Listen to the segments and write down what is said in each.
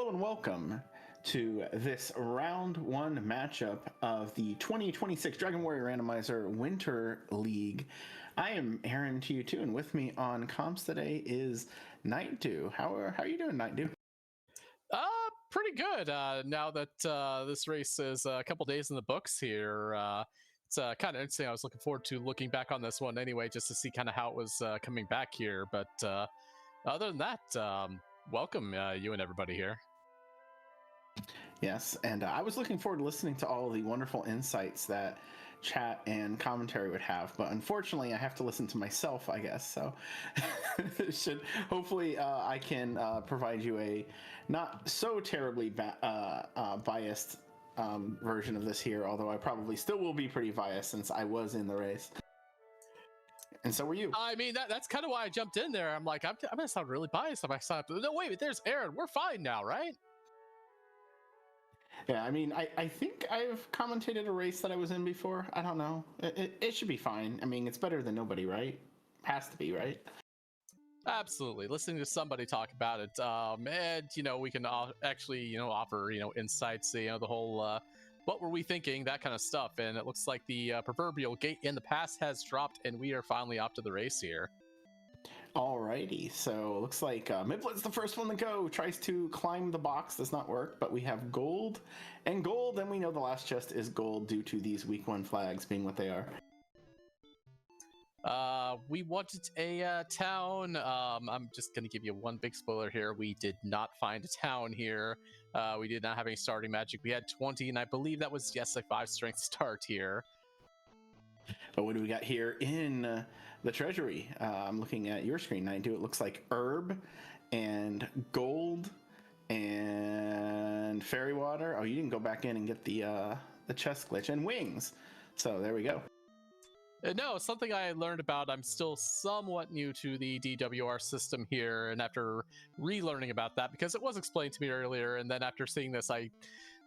Hello and welcome to this round one matchup of the 2026 Dragon Warrior Randomizer Winter League. I am aaron2u2, and with me on comms today is Nightdew. How are you doing, Nightdew? Pretty good. Now that this race is a couple days in the books here, it's kind of interesting. I was looking forward to looking back on this one anyway, just to see kind of how it was coming back here. But other than that, welcome you and everybody here. Yes, and I was looking forward to listening to all of the wonderful insights that chat and commentary would have, but unfortunately I have to listen to myself, I guess. So hopefully I can provide you a not so terribly biased version of this here, although I probably still will be pretty biased since I was in the race. And so were you. I mean, that's kind of why I jumped in there. I'm like, I'm gonna sound really biased if I sign up. No, wait, there's Aaron. We're fine now, right? Yeah, I mean, I think I've commentated a race that I was in before. I don't know. It should be fine. I mean, it's better than nobody, right? Has to be, right? Absolutely. Listening to somebody talk about it, and we can actually offer insights, the whole what were we thinking, that kind of stuff. And it looks like the proverbial gate in the past has dropped, and we are finally off to the race here. Alrighty, so it looks like Miplet's the first one to go. Tries to climb the box, does not work, but we have gold, and we know the last chest is gold due to these week one flags being what they are. We wanted a town. I'm just gonna give you one big spoiler here. We did not find a town here. We did not have any starting magic. We had 20, and I believe that was, yes, a 5 strength start here. But what do we got here in the treasury? I'm looking at your screen, Nightdew. It looks like herb and gold and fairy water. Oh, you didn't go back in and get the chest glitch and wings. So there we go. No, something I learned about. I'm still somewhat new to the DWR system here, and after relearning about that, because it was explained to me earlier, and then after seeing this,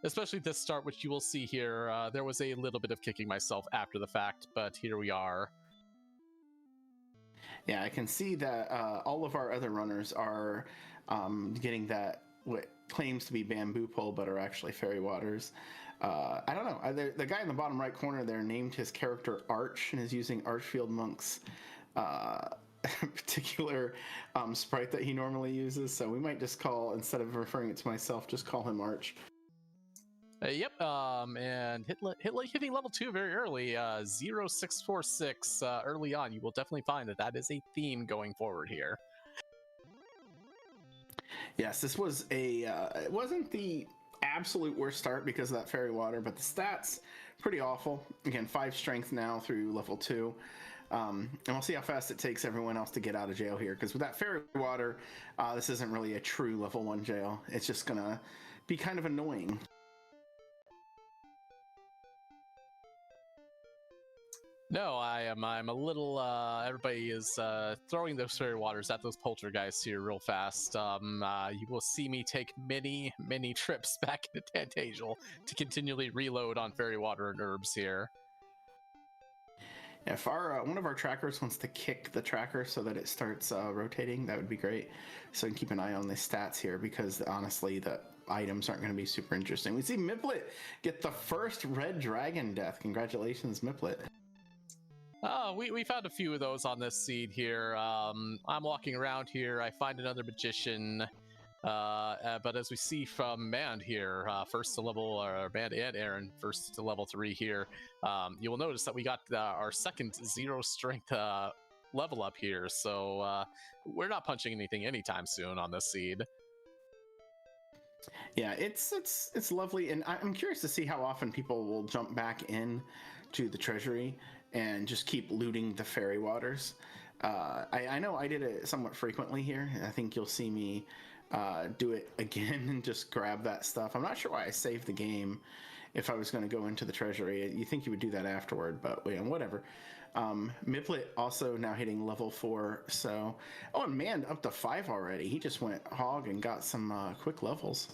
especially this start, which you will see here, there was a little bit of kicking myself after the fact, but here we are. Yeah, I can see that all of our other runners are getting that, what claims to be bamboo pole, but are actually fairy waters. I don't know. The guy in the bottom right corner there named his character Arch and is using Archfield Monk's particular sprite that he normally uses. So we might just call, instead of referring it to myself, just call him Arch. Yep, and hitting level 2 very early, 0646 early on. You will definitely find that is a theme going forward here. Yes, this was it wasn't the absolute worst start because of that fairy water, but the stats pretty awful. Again, 5 strength now through level 2. And we'll see how fast it takes everyone else to get out of jail here, because with that fairy water, this isn't really a true level 1 jail. It's just gonna be kind of annoying. No, I'm a little, everybody is throwing those fairy waters at those poltergeists here real fast. You will see me take many trips back into Tantagel to continually reload on fairy water and herbs here. If our one of our trackers wants to kick the tracker so that it starts rotating, that would be great. So we can keep an eye on the stats here, because honestly, the items aren't going to be super interesting. We see Miplet get the first red dragon death. Congratulations, Miplet. We found a few of those on this seed here. I'm walking around here. I find another magician. But as we see from Mand here, first to level, or Mand and Aaron, first to level 3 here, you will notice that we got our second 0 strength level up here. So we're not punching anything anytime soon on this seed. Yeah, it's lovely, and I'm curious to see how often people will jump back in to the treasury and just keep looting the fairy waters. I know I did it somewhat frequently here. I think you'll see me do it again and just grab that stuff. I'm not sure why I saved the game if I was going to go into the treasury. You think you would do that afterward, but whatever. Miplet also now hitting level 4. So, oh, and man, up to 5 already. He just went hog and got some quick levels.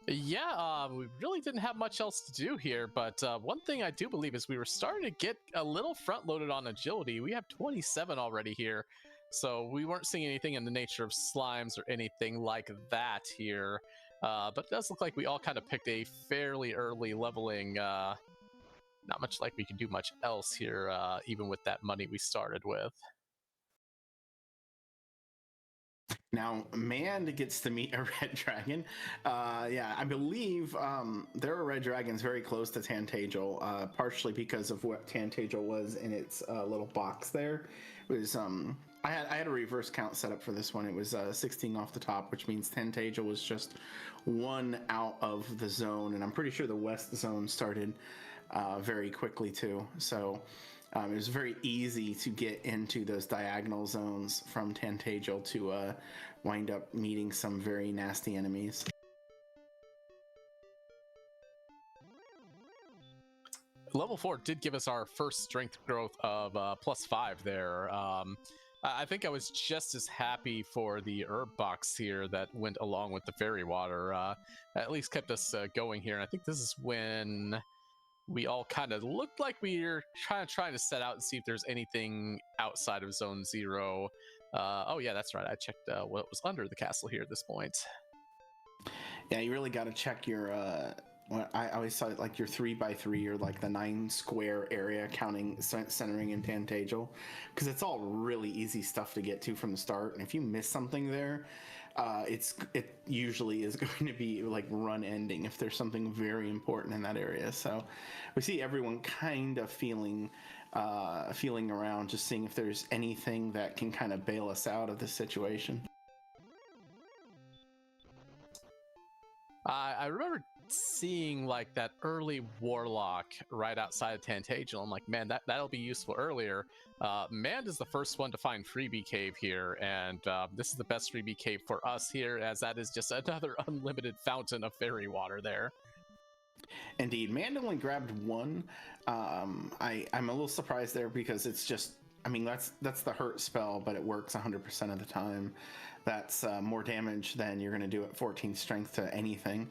Yeah, we really didn't have much else to do here, but one thing I do believe is we were starting to get a little front-loaded on agility. We have 27 already here. So we weren't seeing anything in the nature of slimes or anything like that here. But it does look like we all kind of picked a fairly early leveling. Not much like we can do much else here, even with that money we started with. Now, Mand gets to meet a red dragon. Yeah, I believe there are red dragons very close to Tantagel, partially because of what Tantagel was in its little box there. It was I had a reverse count set up for this one. It was 16 off the top, which means Tantagel was just one out of the zone, and I'm pretty sure the west zone started very quickly too. So it was very easy to get into those diagonal zones from Tantagel to wind up meeting some very nasty enemies. Level 4 did give us our first strength growth of +5 there. I think I was just as happy for the herb box here that went along with the fairy water. At least kept us going here. And I think this is when we all kind of looked like we were trying to set out and see if there's anything outside of Zone 0. Oh yeah, that's right. I checked what was under the castle here at this point. Yeah, you really got to check your I always saw it like your 3x3 or like the 9 square area counting centering in Tantagel, because it's all really easy stuff to get to from the start, and if you miss something there, it usually is going to be like run ending if there's something very important in that area. So we see everyone kind of feeling around, just seeing if there's anything that can kind of bail us out of this situation. I remember seeing like that early warlock right outside of Tantagel. I'm like, man, that'll be useful earlier. Mand is the first one to find freebie cave here, and this is the best freebie cave for us here, as that is just another unlimited fountain of fairy water there. Indeed, Mand only grabbed one. I'm a little surprised there, because it's just, I mean, that's the hurt spell, but it works 100% of the time. That's more damage than you're going to do at 14 strength to anything.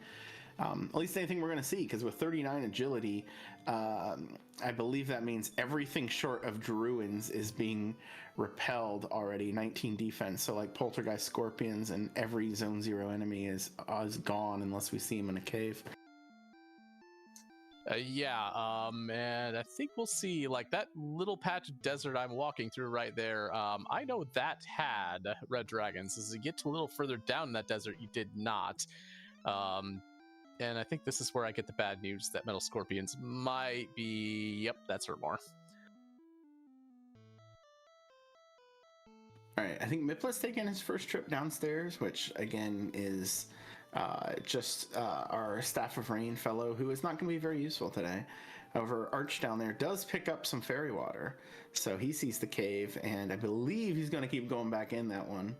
At least anything we're going to see, because with 39 agility, I believe that means everything short of Druins is being repelled already. 19 defense, so like Poltergeist Scorpions and every Zone 0 enemy is gone unless we see him in a cave. Yeah, and I think we'll see, like, that little patch of desert I'm walking through right there. I know that had red dragons. As you get a little further down in that desert, you did not. And I think this is where I get the bad news that metal scorpions might be. Yep, that's her more. All right, I think Miplet's taking his first trip downstairs, which again is just our Staff of Rain fellow, who is not going to be very useful today. However, Arch down there does pick up some fairy water, so he sees the cave, and I believe he's going to keep going back in that one.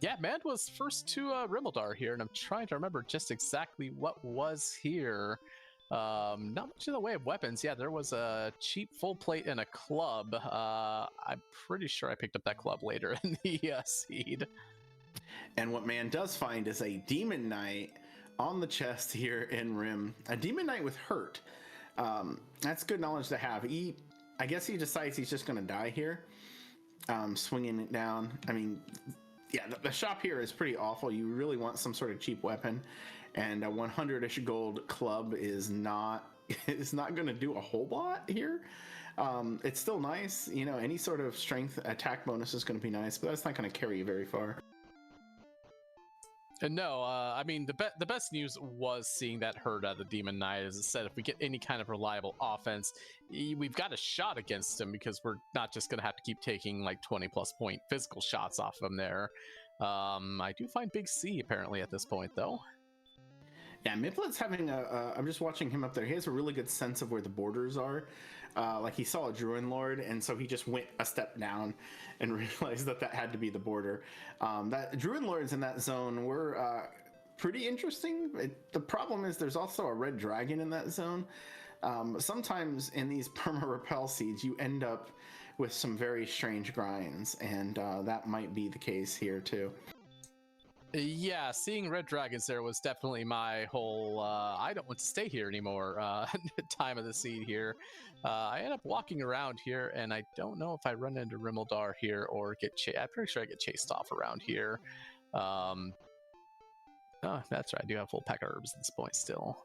Yeah, Mand was first to Rimmildar here, and I'm trying to remember just exactly what was here. Not much in the way of weapons. Yeah, there was a cheap full plate and a club. I'm pretty sure I picked up that club later in the seed. And what Mand does find is a Demon Knight on the chest here in Rim. A Demon Knight with hurt. That's good knowledge to have. I guess he decides he's just going to die here, swinging it down. I mean, yeah, the shop here is pretty awful. You really want some sort of cheap weapon, and a 100-ish gold club is not going to do a whole lot here. It's still nice, you know. Any sort of strength attack bonus is going to be nice, but that's not going to carry you very far. No, I mean, the best news was seeing that herd out of the Demon Knight. As I said, if we get any kind of reliable offense, we've got a shot against him, because we're not just going to have to keep taking like 20+ point physical shots off of him there. I do find Big C apparently at this point, though. Yeah, Miplet's having I'm just watching him up there. He has a really good sense of where the borders are. Like, he saw a Druid Lord, and so he just went a step down and realized that had to be the border. That Druid Lords in that zone were pretty interesting. The problem is there's also a red dragon in that zone. Sometimes in these perma-repel seeds, you end up with some very strange grinds, and that might be the case here too. Yeah, seeing red dragons there was definitely my whole I don't want to stay here anymore time of the seed here. I end up walking around here, and I don't know if I run into Rimmeldar here or get chased. I'm pretty sure I get chased off around here. Oh, that's right. I do have a full pack of herbs at this point still.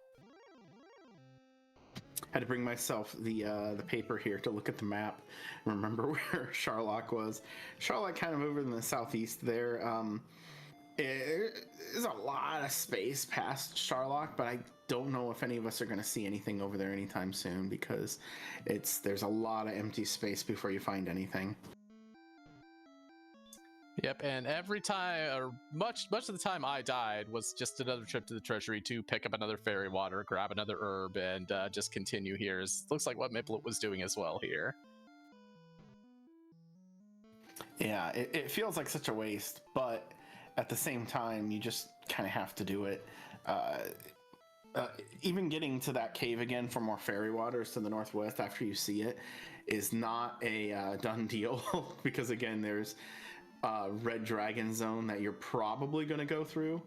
Had to bring myself the paper here to look at the map, remember where Charlock was. Charlock kind of over in the southeast there. There's a lot of space past Charlock, but I don't know if any of us are going to see anything over there anytime soon, because there's a lot of empty space before you find anything. Yep, and every time, or much of the time I died was just another trip to the treasury to pick up another fairy water, grab another herb, and just continue here. Looks like what Miplet was doing as well here. Yeah, it feels like such a waste, but at the same time, you just kind of have to do it. Even getting to that cave again for more fairy waters to the northwest after you see it is not a done deal, because again, there's red dragon zone that you're probably going to go through.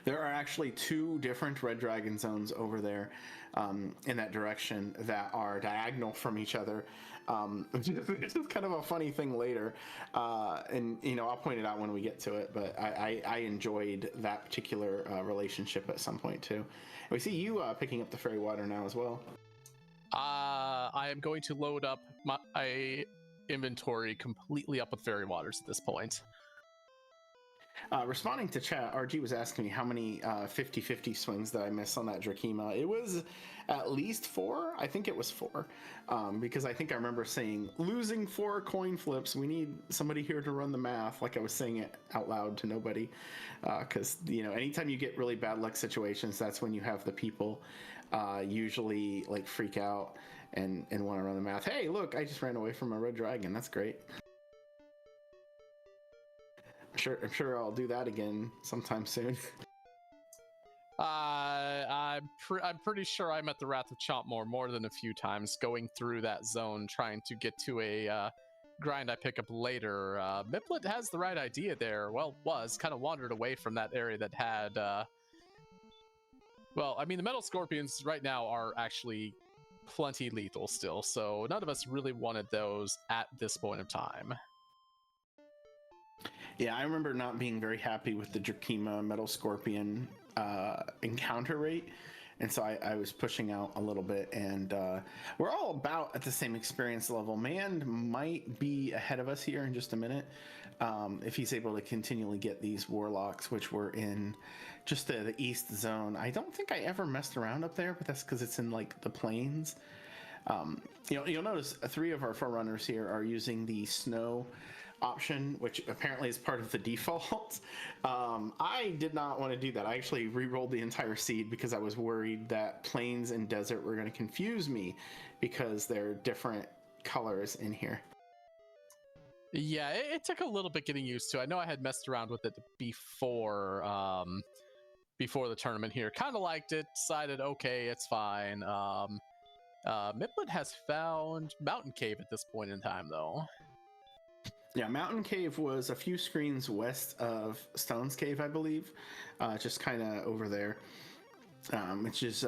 There are actually 2 different red dragon zones over there in that direction that are diagonal from each other. Which is kind of a funny thing later, and I'll point it out when we get to it, but I enjoyed that particular relationship at some point too. And we see you picking up the fairy water now as well. I am going to load up my inventory completely up with fairy waters at this point. Responding to chat, RG was asking me how many 50-50 swings that I missed on that Drakima. It was at least 4. I think it was 4, because I think I remember saying, losing 4 coin flips, we need somebody here to run the math, like I was saying it out loud to nobody, because anytime you get really bad luck situations, that's when you have the people usually like freak out and want to run the math. Hey, look, I just ran away from a red dragon. That's great. I'm sure I'll do that again sometime soon. I'm pretty sure I met the Wrath of Chompmore more than a few times going through that zone, trying to get to a grind I pick up later. Miplet has the right idea there. Well, kind of wandered away from that area that had... well, I mean, the Metal Scorpions right now are actually plenty lethal still, so none of us really wanted those at this point of time. Yeah, I remember not being very happy with the Drakima Metal Scorpion encounter rate, and so I was pushing out a little bit, and we're all about at the same experience level. Mand might be ahead of us here in just a minute, if he's able to continually get these warlocks, which were in just the east zone. I don't think I ever messed around up there, but that's because it's in like the plains. You'll notice 3 of our forerunners here are using the snow option, which apparently is part of the default. I did not want to do that. I actually re-rolled the entire seed because I was worried that plains and desert were going to confuse me because they're different colors in here. Yeah, it took a little bit getting used to. I know I had messed around with it before the tournament here. Kind of liked it, decided, okay, it's fine. Miplet has found Mountain Cave at this point in time, though. Yeah, Mountain Cave was a few screens west of Stone's Cave, I believe, just kind of over there, which is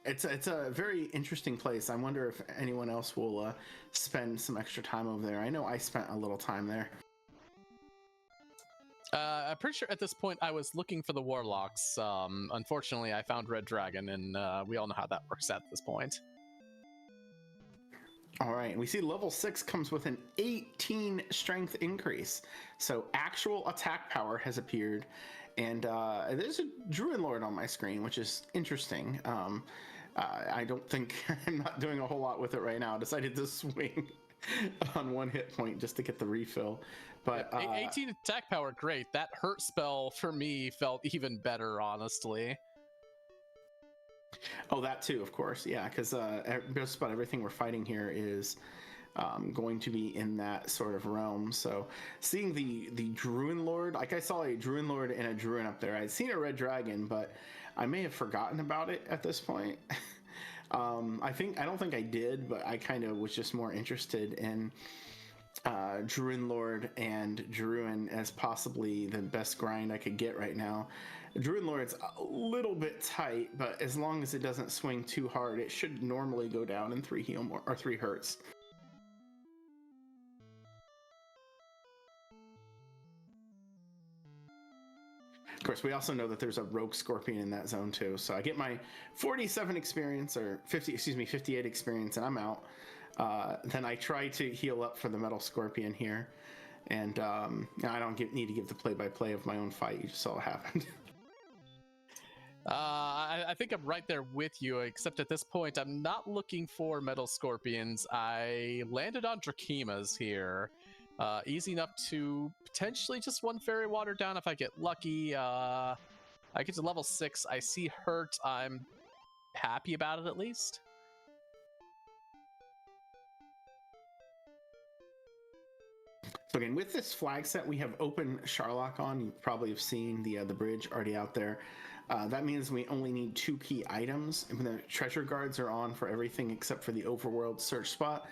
it's a very interesting place. I wonder if anyone else will spend some extra time over there. I know I spent a little time there. I'm pretty sure at this point I was looking for the warlocks. Unfortunately, I found Red Dragon, and we all know how that works at this point. All right, we see level 6 comes with an 18 strength increase. So actual attack power has appeared, and there's a Druid Lord on my screen, which is interesting. I don't think I'm not doing a whole lot with it right now. I decided to swing on 1 hit point just to get the refill. But 18 attack power, great. That hurt spell for me felt even better, honestly. Oh, that too, of course. Yeah, because just about everything we're fighting here is going to be in that sort of realm. So seeing the Druid Lord, like I saw a Druid Lord and a Druid up there. I'd seen a Red Dragon, but I may have forgotten about it at this point. I don't think I did, but I kind of was just more interested in Druin Lord and Druin as possibly the best grind I could get right now. Druin Lord's a little bit tight, but as long as it doesn't swing too hard, it should normally go down in 3 heal more, or 3 hurts. Of course, we also know that there's a rogue scorpion in that zone too. So I get my 47 experience, or 58 experience, and I'm out. Then I try to heal up for the metal scorpion here. And I don't need to give the play-by-play of my own fight. You just saw what happened. I think I'm right there with you, except at this point, I'm not looking for metal scorpions. I landed on Drakimas here. Easy enough to potentially just one fairy water down if I get lucky. I get to level 6. I see hurt. I'm happy about it at least. So again, with this flag set, we have open Sharlock on. You probably have seen the bridge already out there. That means we only need 2 key items. And the treasure guards are on for everything except for the overworld search spot.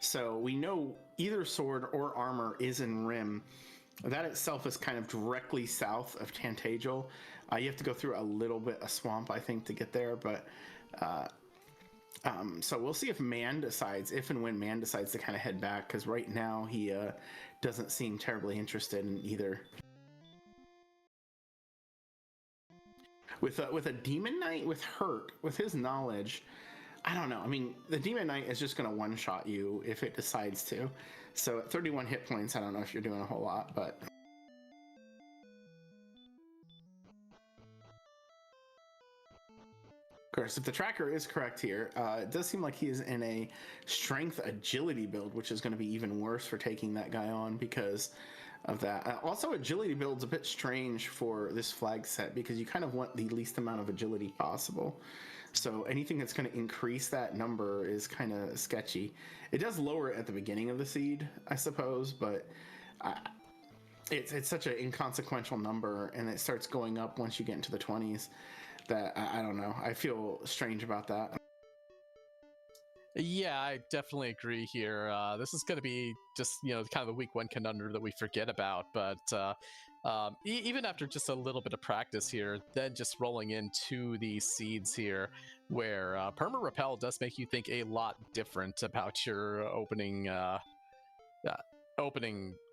So we know either sword or armor is in Rim. That itself is kind of directly south of Tantagel. You have to go through a little bit of swamp, I think, to get there. But so we'll see if Man decides, if and when Man decides to kind of head back, because right now he doesn't seem terribly interested in either. With a Demon Knight with hurt, with his knowledge, I don't know. I mean, the Demon Knight is just going to one-shot you if it decides to. So at 31 hit points, I don't know if you're doing a whole lot, but... Of course, if the tracker is correct here, it does seem like he is in a strength agility build, which is going to be even worse for taking that guy on because of that. Also, agility build's a bit strange for this flag set because you kind of want the least amount of agility possible. So anything that's going to increase that number is kind of sketchy. It does lower it at the beginning of the seed, I suppose, but it's such an inconsequential number, and it starts going up once you get into the 20s. That I don't know. I feel strange about that. Yeah, I definitely agree here. This is going to be just, kind of the week 1 conundrum that we forget about. But even after just a little bit of practice here, then just rolling into these seeds here, where Perma Repel does make you think a lot different about your opening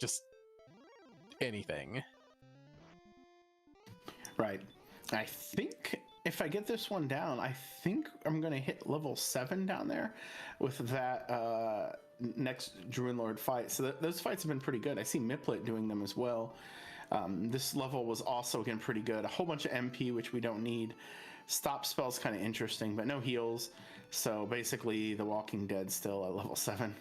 just anything. Right. I think if I get this one down, I think I'm going to hit level 7 down there with that next Druin Lord fight. So those fights have been pretty good. I see Miplet doing them as well. This level was also, again, pretty good. A whole bunch of MP, which we don't need. Stop spell's kind of interesting, but no heals. So basically, the Walking Dead still at level 7.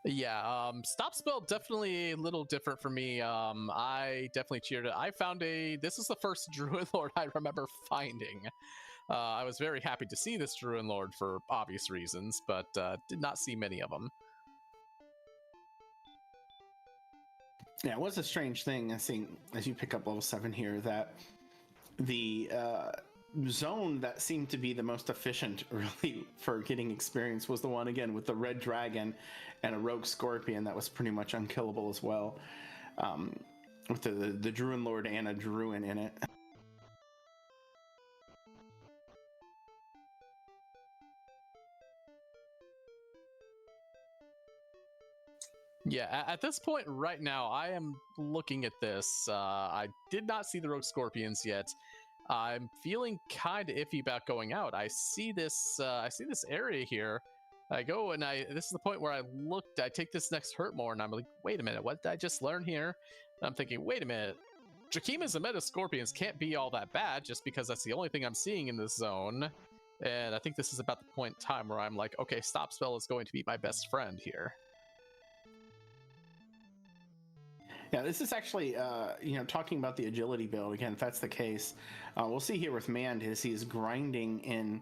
Yeah, stop spell definitely a little different for me. I definitely cheered it. I found this is the first Druid Lord I remember finding. I was very happy to see this Druid Lord for obvious reasons, but did not see many of them. Yeah, it was a strange thing, I think, as you pick up level 7 here, that the zone that seemed to be the most efficient, really, for getting experience was the one, again, with the red dragon and a rogue scorpion that was pretty much unkillable as well, with the Druin Lord and a Druin in it. Yeah, at this point right now, I am looking at this. I did not see the rogue scorpions yet. I'm feeling kind of iffy about going out. I see this area here. I go and this is the point where I take this next hurt more, and I'm like, wait a minute, what did I just learn here? And I'm thinking, wait a minute, Drakimas and Meta Scorpions can't be all that bad just because that's the only thing I'm seeing in this zone. And I think this is about the point in time where I'm like, okay, stop spell is going to be my best friend here. Yeah, this is actually, talking about the agility build, again, if that's the case, we'll see here with Mand is he's grinding in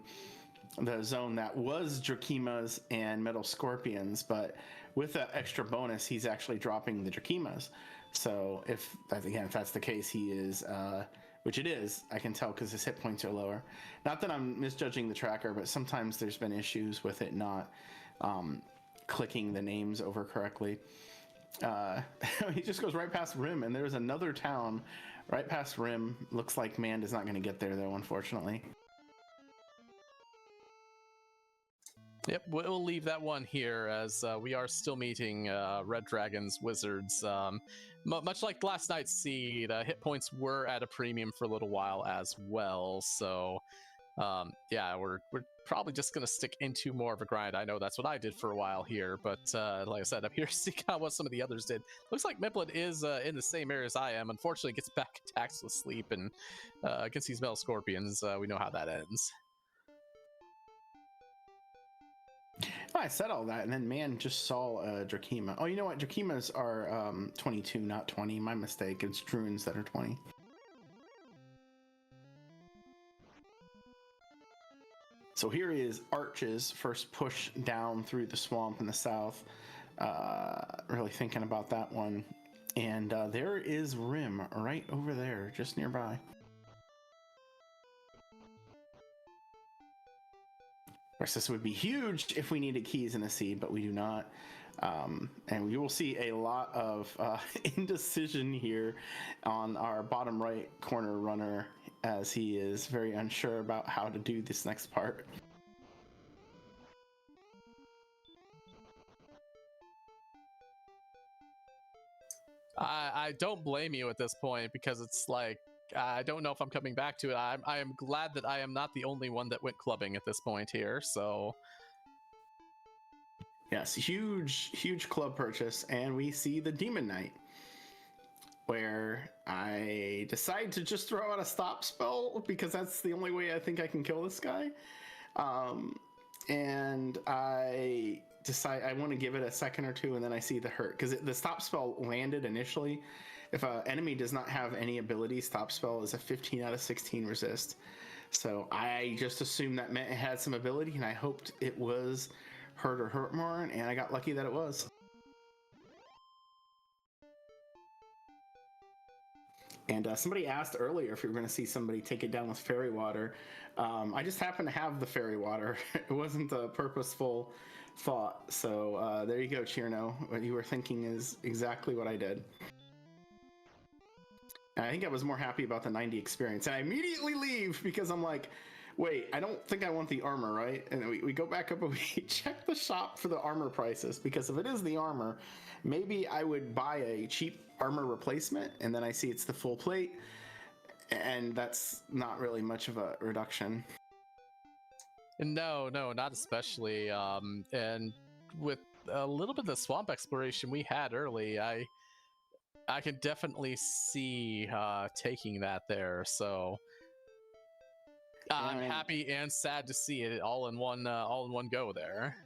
the zone that was Drakimas and Metal Scorpions, but with that extra bonus, he's actually dropping the Drakimas. So if that's the case, he is which it is. I can tell because his hit points are lower. Not that I'm misjudging the tracker, but sometimes there's been issues with it not clicking the names over correctly. He just goes right past Rim, and there's another town right past Rim. Looks like Man is not going to get there, though, unfortunately. Yep, we'll leave that one here as we are still meeting Red Dragon's wizards. Much like last night's seed, hit points were at a premium for a little while as well. So, yeah, we're probably just going to stick into more of a grind. I know that's what I did for a while here, but like I said, I'm here to see kind of what some of the others did. Looks like Miplet is in the same area as I am. Unfortunately, gets back attacks with sleep, and against these metal scorpions, we know how that ends. I said all that, and then Man just saw Drakima. Oh, you know what? Drakimas are 22, not 20. My mistake. It's Druins that are 20. So here is Arch's first push down through the swamp in the south. Really thinking about that one. And there is Rim right over there, just nearby. Of course, this would be huge if we needed keys in the seed, but we do not. And you will see a lot of indecision here on our bottom right corner runner, as he is very unsure about how to do this next part. I don't blame you at this point, because it's like, I don't know if I'm coming back to it. I am glad that I am not the only one that went clubbing at this point here, so... Yes, huge club purchase, and we see the Demon Knight, where I decide to just throw out a stop spell because that's the only way I think I can kill this guy. And I decide I want to give it a second or two, and then I see the hurt, because the stop spell landed initially. If an enemy does not have any ability, stop spell is a 15 out of 16 resist. So I just assumed that meant it had some ability, and I hoped it was hurt or hurt more, and I got lucky that it was. And somebody asked earlier if you were going to see somebody take it down with fairy water. I just happen to have the fairy water. It wasn't a purposeful thought. So there you go, Chirno. What you were thinking is exactly what I did. And I think I was more happy about the 90 experience. And I immediately leave because I'm like, wait, I don't think I want the armor, right? And we go back up and we check the shop for the armor prices, because if it is the armor, maybe I would buy a cheap armor replacement, and then I see it's the full plate, and that's not really much of a reduction. No, not especially. And with a little bit of the swamp exploration we had early, I can definitely see taking that there. So I'm happy and sad to see it all in one go there.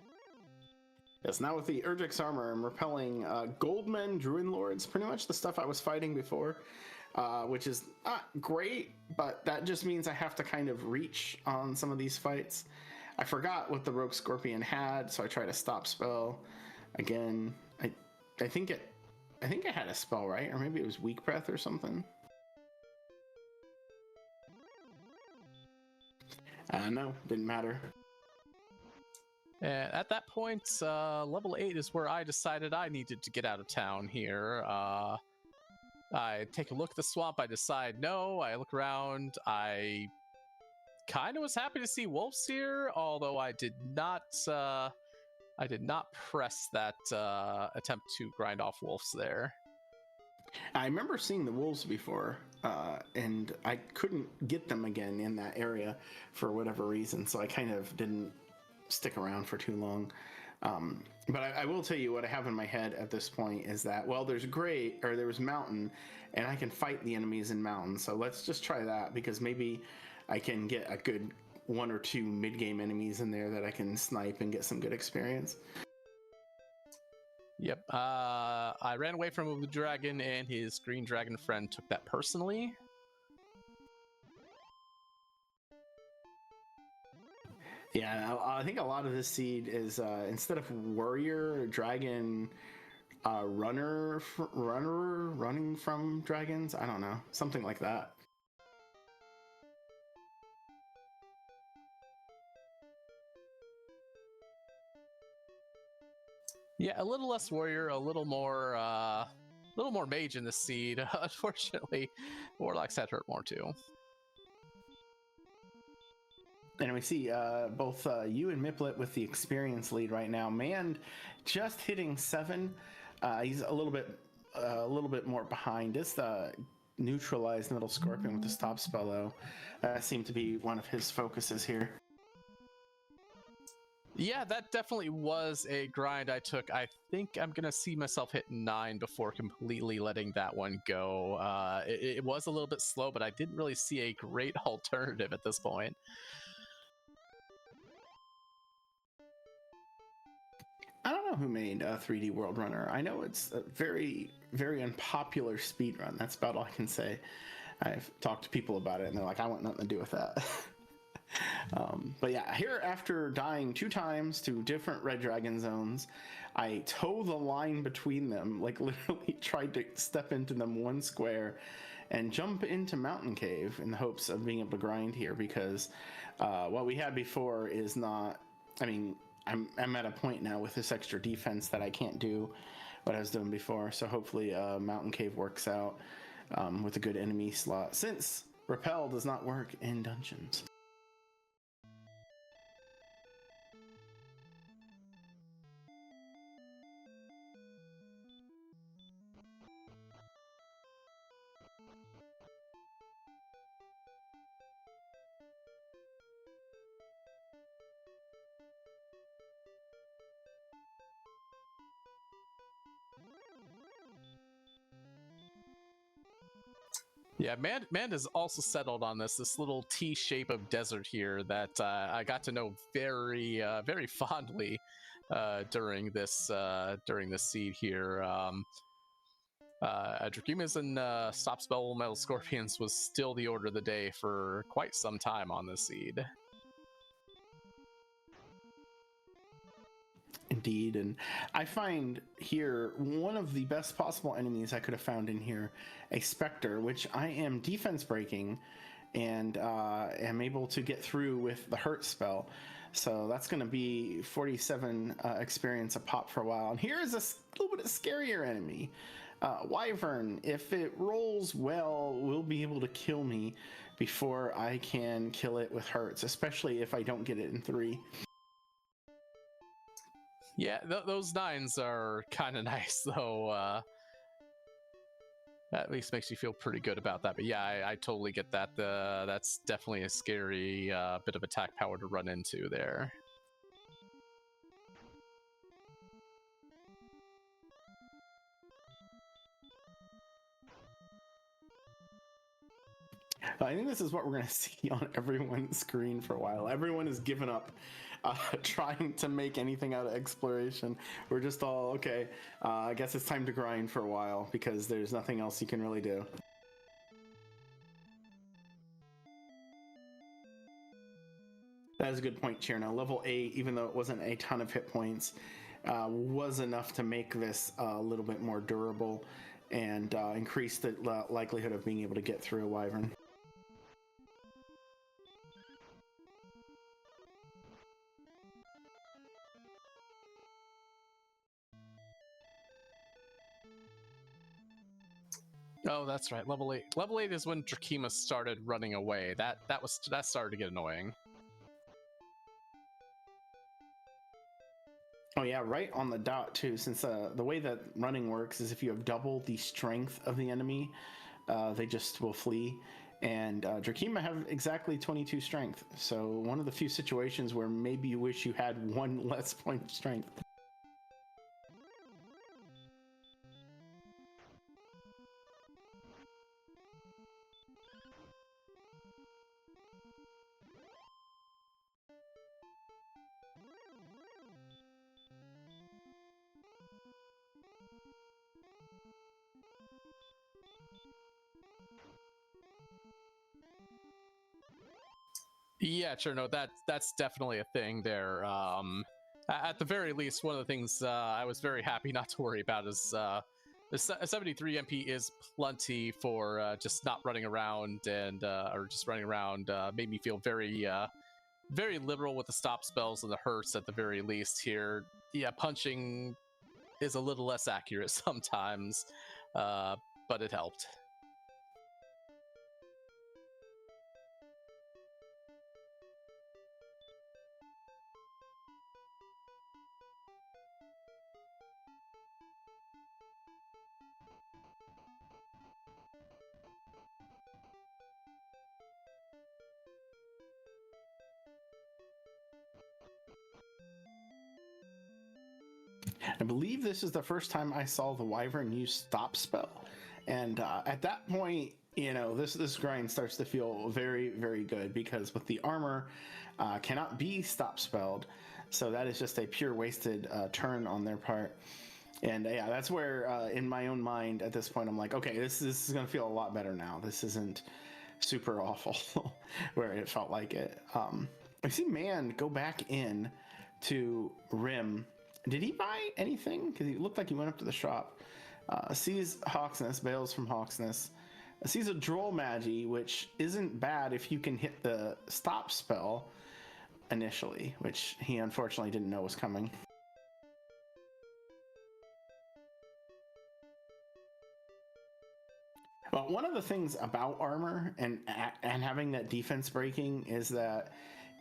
Yes, now with the Urgix armor, I'm repelling Goldmen, Druid Lords, pretty much the stuff I was fighting before, which is not great, but that just means I have to kind of reach on some of these fights. I forgot what the Rogue Scorpion had, so I try to stop spell. Again, I think I had a spell, right? Or maybe it was Weak Breath or something. No, didn't matter. And at that point, level 8 is where I decided I needed to get out of town here. I take a look at the swamp, I decide no, I look around, I kind of was happy to see wolves here, although I did not press that attempt to grind off wolves there. I remember seeing the wolves before, and I couldn't get them again in that area for whatever reason, so I kind of didn't stick around for too long. But I will tell you what I have in my head at this point is that, well, there was mountain, and I can fight the enemies in mountain, so let's just try that, because maybe I can get a good 1 or 2 mid-game enemies in there that I can snipe and get some good experience. Yep, I ran away from a blue dragon, and his green dragon friend took that personally. Yeah, I think a lot of this seed is instead of warrior, dragon, running from dragons. I don't know, something like that. Yeah, a little less warrior, a little more mage in the seed. Unfortunately, warlocks had hurt more too. And we see both you and Miplet with the experience lead right now. Mand just hitting 7. He's a little bit more behind. It's the neutralized middle scorpion with the stop spell though. That seemed to be one of his focuses here. Yeah, that definitely was a grind I took. I think I'm gonna see myself hit 9 before completely letting that one go. It was a little bit slow, but I didn't really see a great alternative at this point. I don't know who made 3D World Runner. I know it's a very, very unpopular speed run. That's about all I can say. I've talked to people about it, and they're like, I want nothing to do with that. But yeah, here after dying 2 times to different red dragon zones, I toe the line between them, like literally tried to step into them 1 square and jump into Mountain Cave in the hopes of being able to grind here, because what we had before is not, I mean, I'm at a point now with this extra defense that I can't do what I was doing before, so hopefully Mountain Cave works out with a good enemy slot, since Repel does not work in dungeons. Yeah, Mand is also settled on this little T shape of desert here that I got to know very very fondly during this seed here. Dracumas and Stop Spell Metal Scorpions was still the order of the day for quite some time on this seed. Indeed, and I find here one of the best possible enemies I could have found in here, a Spectre, which I am defense breaking and am able to get through with the hurt spell. So that's going to be 47 experience a pop for a while. And here is a little bit of scarier enemy. Wyvern, if it rolls well, will be able to kill me before I can kill it with hurts, especially if I don't get it in 3. Yeah, those 9s are kind of nice, though. At least makes you feel pretty good about that. But yeah, I totally get that. That's definitely a scary bit of attack power to run into there. I think this is what we're going to see on everyone's screen for a while. Everyone has given up trying to make anything out of exploration. We're just all, okay, I guess it's time to grind for a while because there's nothing else you can really do. That is a good point, Cherno. Level 8, even though it wasn't a ton of hit points, was enough to make this a little bit more durable and increase the likelihood of being able to get through a wyvern. Oh, that's right. Level 8. Level 8 is when Drakima started running away. That started to get annoying. Oh yeah, right on the dot too, since the way that running works is if you have double the strength of the enemy, they just will flee. And Drakima have exactly 22 strength, so one of the few situations where maybe you wish you had 1 less point of strength. Yeah, sure. No, that's definitely a thing there. At the very least, one of the things I was very happy not to worry about is the 73 MP is plenty for just not running around and or just running around. Made me feel very very liberal with the stop spells and the hurts at the very least here. Yeah, punching is a little less accurate sometimes, but it helped. I believe this is the first time I saw the Wyvern use stop spell, and at that point, you know, this grind starts to feel very, very good, because with the armor cannot be stop spelled, so that is just a pure wasted turn on their part. And yeah, that's where in my own mind at this point I'm like, okay, this is gonna feel a lot better now. This isn't super awful where it felt like it. I see Man go back in to Rim. Did he buy anything? Because he looked like he went up to the shop. Sees Hawksness, bails from Hawksness. Sees a Droll Magi, which isn't bad if you can hit the stop spell initially, which he unfortunately didn't know was coming. Well, one of the things about armor and having that defense breaking is that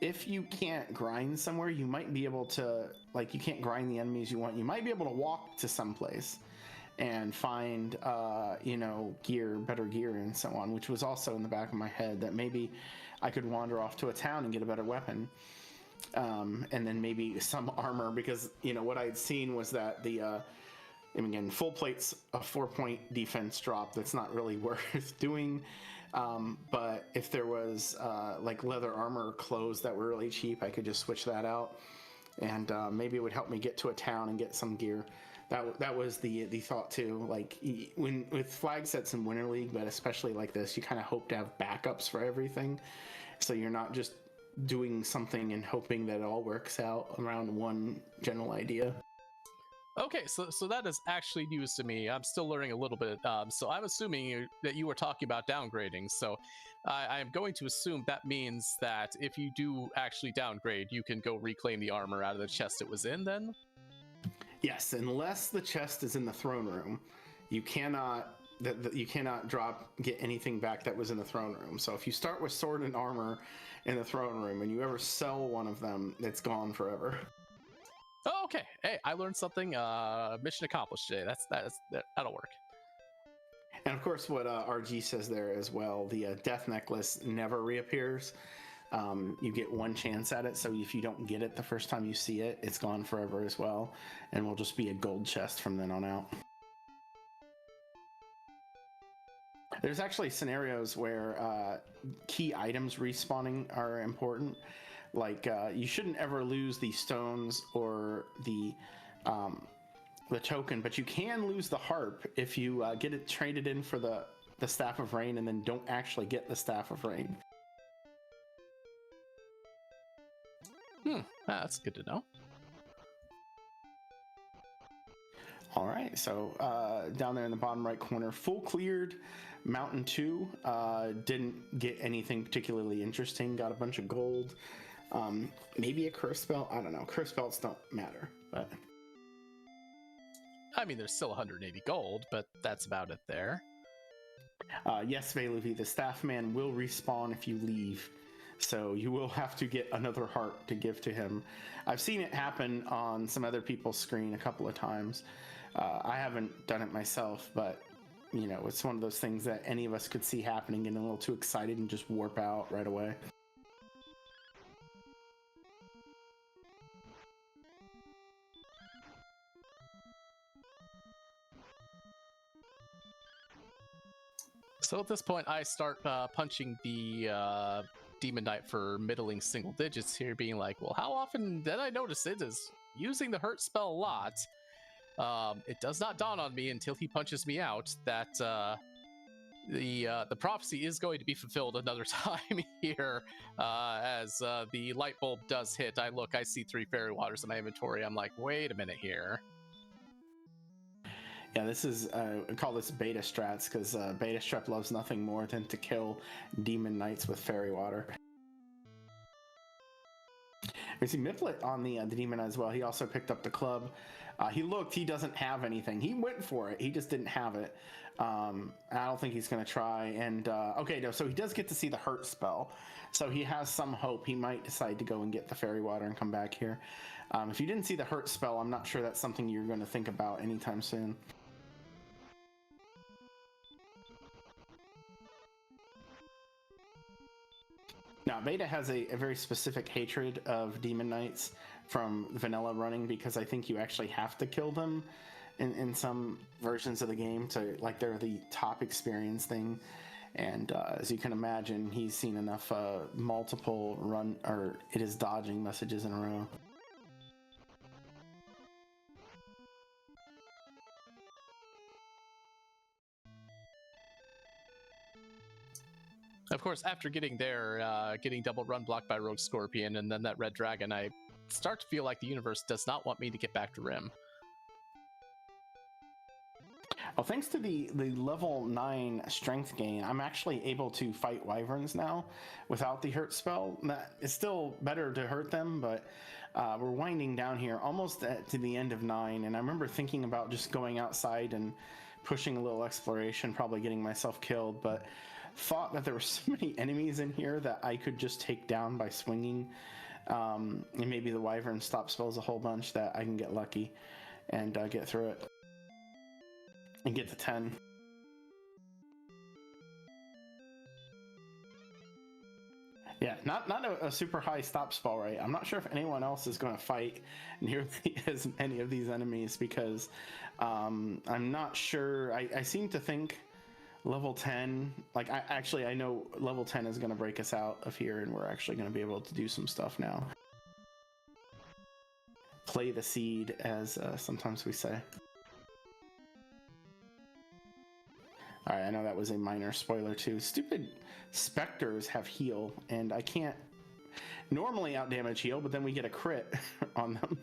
if you can't grind somewhere, you might be able to, like, you can't grind the enemies you want. You might be able to walk to someplace and find, you know, gear, better gear, and so on, which was also in the back of my head, that maybe I could wander off to a town and get a better weapon. And then maybe some armor, because, you know, what I had seen was that the, and again, full plate's a 4-point defense drop that's not really worth doing. But if there was like leather armor or clothes that were really cheap, I could just switch that out, and maybe it would help me get to a town and get some gear. That was the thought too. Like when with flag sets in Winter League, but especially like this, you kind of hope to have backups for everything, so you're not just doing something and hoping that it all works out around one general idea. Okay, so that is actually news to me. I'm still learning a little bit. So I'm assuming that you were talking about downgrading. So I am going to assume that means that if you do actually downgrade, you can go reclaim the armor out of the chest it was in then? Yes, unless the chest is in the throne room, you cannot get anything back that was in the throne room. So if you start with sword and armor in the throne room and you ever sell one of them, it's gone forever. Oh, okay. Hey, I learned something. Mission accomplished today. That'll work. And of course, what RG says there as well, the death necklace never reappears. You get one chance at it, so if you don't get it the first time you see it, it's gone forever as well, and will just be a gold chest from then on out. There's actually scenarios where key items respawning are important. Like you shouldn't ever lose the stones or the token, but you can lose the harp if you get it traded in for the Staff of Rain and then don't actually get the Staff of Rain. That's good to know. All right, so down there in the bottom right corner, full cleared Mountain 2. Didn't get anything particularly interesting. Got a bunch of gold. Maybe a curse belt. I don't know. Curse belts don't matter, but I mean, there's still 180 gold, but that's about it there. Yes, Veluvi, the staff man will respawn if you leave, so you will have to get another heart to give to him. I've seen it happen on some other people's screen a couple of times. I haven't done it myself, but you know, it's one of those things that any of us could see happening, getting a little too excited and just warp out right away. So at this point, I start punching the Demon Knight for middling single digits here, being like, well, how often did I notice it is using the hurt spell a lot? It does not dawn on me until he punches me out that the prophecy is going to be fulfilled another time here, as the light bulb does hit. I see 3 fairy waters in my inventory. I'm like, wait a minute here. Yeah, this is, I call this beta strats, because beta strep loves nothing more than to kill demon knights with fairy water. We see Miplet on the demon as well. He also picked up the club. He looked. He doesn't have anything. He went for it. He just didn't have it. I don't think he's going to try. And okay, no. So he does get to see the hurt spell. So he has some hope. He might decide to go and get the fairy water and come back here. If you didn't see the hurt spell, I'm not sure that's something you're going to think about anytime soon. Now, Beta has a very specific hatred of Demon Knights from vanilla running, because I think you actually have to kill them in some versions of the game to, like, they're the top experience thing. And as you can imagine, he's seen enough multiple run, or it is dodging messages in a row. Of course, after getting there, getting double run blocked by Rogue Scorpion and then that red dragon, I start to feel like the universe does not want me to get back to Rim. Well, thanks to the level 9 strength gain, I'm actually able to fight wyverns now without the hurt spell. It's still better to hurt them, but we're winding down here almost to the end of 9, and I remember thinking about just going outside and pushing a little exploration, probably getting myself killed, but thought that there were so many enemies in here that I could just take down by swinging, and maybe the wyvern stop spells a whole bunch, that I can get lucky and get through it and get to 10. Yeah, not a super high stop spell rate. I'm not sure if anyone else is going to fight nearly as many of these enemies, because I'm not sure. I seem to think level 10, like I know level 10 is going to break us out of here, and we're actually going to be able to do some stuff now. Play the seed, as sometimes we say. All right, I know that was a minor spoiler too. Stupid specters have heal, and I can't normally outdamage heal, but then we get a crit on them.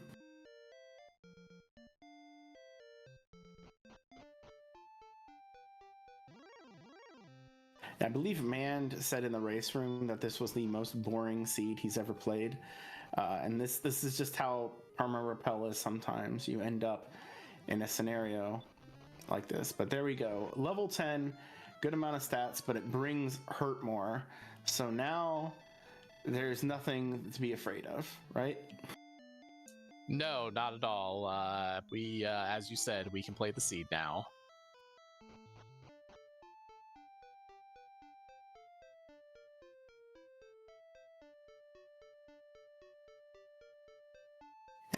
I believe Mand said in the race room that this was the most boring seed he's ever played, and this is just how armor repel is. Sometimes you end up in a scenario like this, but there we go. Level 10, good amount of stats, but it brings hurt more. So now there's nothing to be afraid of, right? No, not at all. We, as you said, we can play the seed now.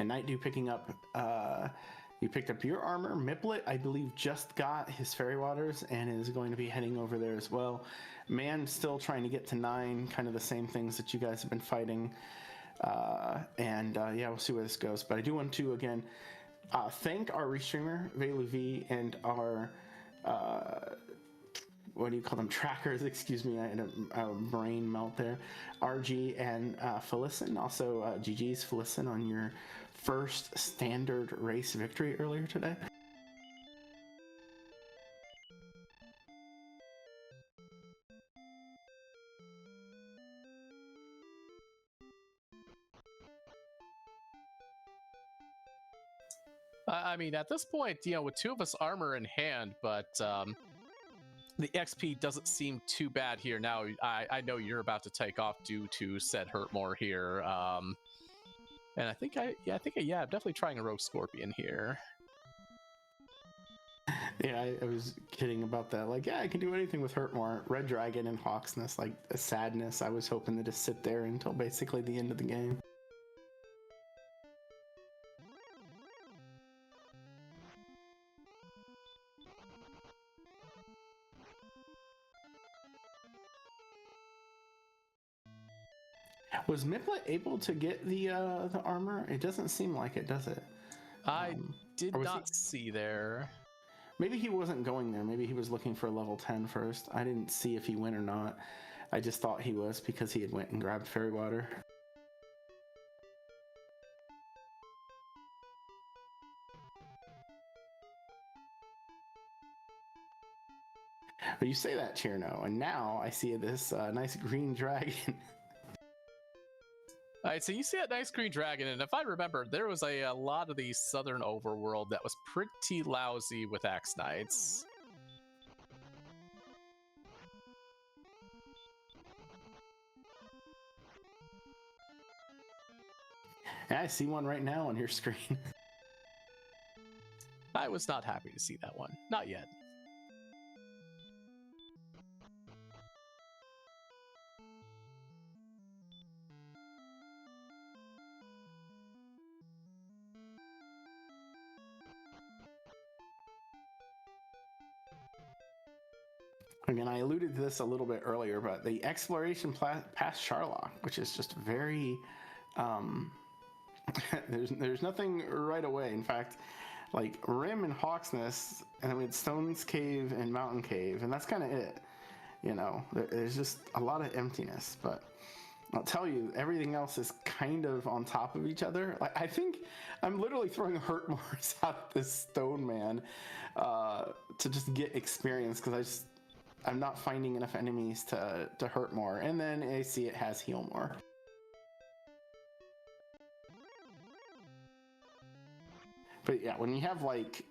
And Nightdew picking up, you picked up your armor. Miplet, I believe, just got his fairy waters and is going to be heading over there as well. Man, still trying to get to 9, kind of the same things that you guys have been fighting. Yeah, we'll see where this goes. But I do want to, again, thank our restreamer, VeluV, and our, what do you call them, trackers, excuse me, I had a brain melt there. RG and Felicin, also GG's Felicin on your first standard race victory earlier today. I mean, at this point, you know, with 2 of us armor in hand, but the XP doesn't seem too bad here. Now, I know you're about to take off due to said hurt more here. And I think I'm definitely trying a Rogue Scorpion here. Yeah, I was kidding about that. Like, yeah, I can do anything with hurt more. Red Dragon and Hawksness, like a sadness. I was hoping to just sit there until basically the end of the game. Was Miplet able to get the armor? It doesn't seem like it, does it? I did not see there. Maybe he wasn't going there. Maybe he was looking for level 10 first. I didn't see if he went or not. I just thought he was, because he had went and grabbed fairy water. But you say that, Cherno, and now I see this nice green dragon. Alright, so you see that nice green dragon, and if I remember, there was a lot of the southern overworld that was pretty lousy with Axe Knights. Yeah, I see one right now on your screen. I was not happy to see that one. Not yet. Again, I alluded to this a little bit earlier, but the exploration past Charlock, which is just very, there's nothing right away. In fact, like Rim and Hawksness, and then we had Stone's Cave and Mountain Cave, and that's kind of it. You know, there's just a lot of emptiness, but I'll tell you, everything else is kind of on top of each other. Like, I think I'm literally throwing hurt mores at this stone man to just get experience, because I'm not finding enough enemies to hurt more. And then I see it has heal more. But yeah, when you have like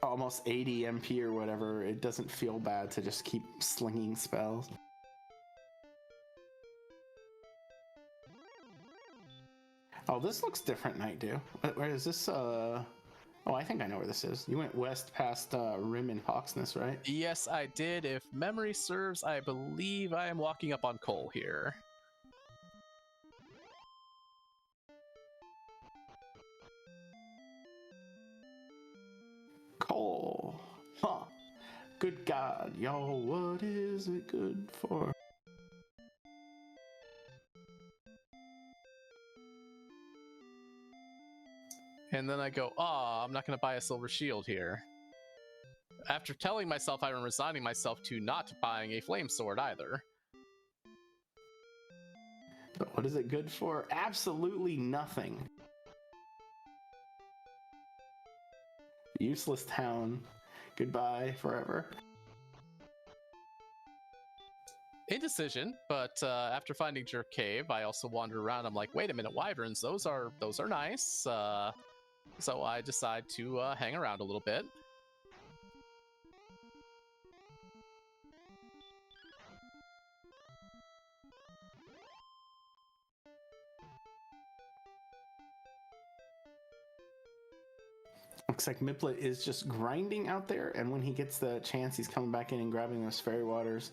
almost 80 MP or whatever, it doesn't feel bad to just keep slinging spells. Oh, this looks different, Nightdew. Where is this? Oh, I think I know where this is. You went west past Rim and Hawksness, right? Yes, I did. If memory serves, I believe I am walking up on Cole here. Cole. Huh. Good God, y'all, what is it good for? And then I go, oh, I'm not going to buy a silver shield here. After telling myself I'm resigning myself to not buying a flame sword either. But what is it good for? Absolutely nothing. Useless town. Goodbye forever. Indecision, but after finding Jerk Cave, I also wandered around. I'm like, wait a minute, wyverns, those are nice. So I decide to hang around a little bit. Looks like Miplet is just grinding out there, and when he gets the chance, he's coming back in and grabbing those fairy waters.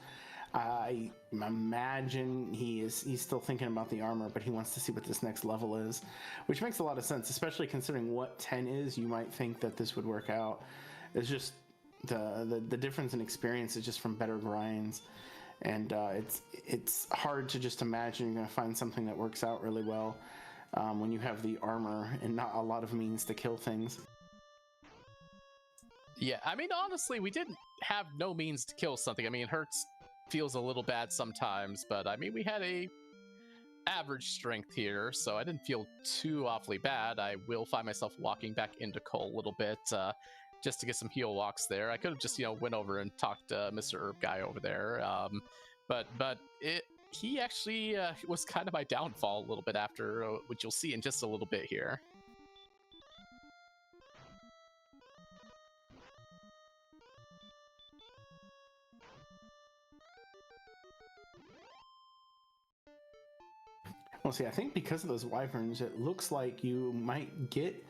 I imagine he's still thinking about the armor, but he wants to see what this next level is, which makes a lot of sense, especially considering what 10 is. You might think that this would work out. It's just the difference in experience is just from better grinds, and it's hard to just imagine you're going to find something that works out really well when you have the armor and not a lot of means to kill things. Yeah, I mean, honestly, we didn't have no means to kill something. I mean, it hurts, feels a little bad sometimes, but I mean, we had a average strength here, so I didn't feel too awfully bad. I will find myself walking back into Cole a little bit just to get some heal walks there. I could have just, went over and talked to Mr. Herb guy over there, but he actually was kind of my downfall a little bit after, which you'll see in just a little bit here. Well, see, I think because of those wyverns, it looks like you might get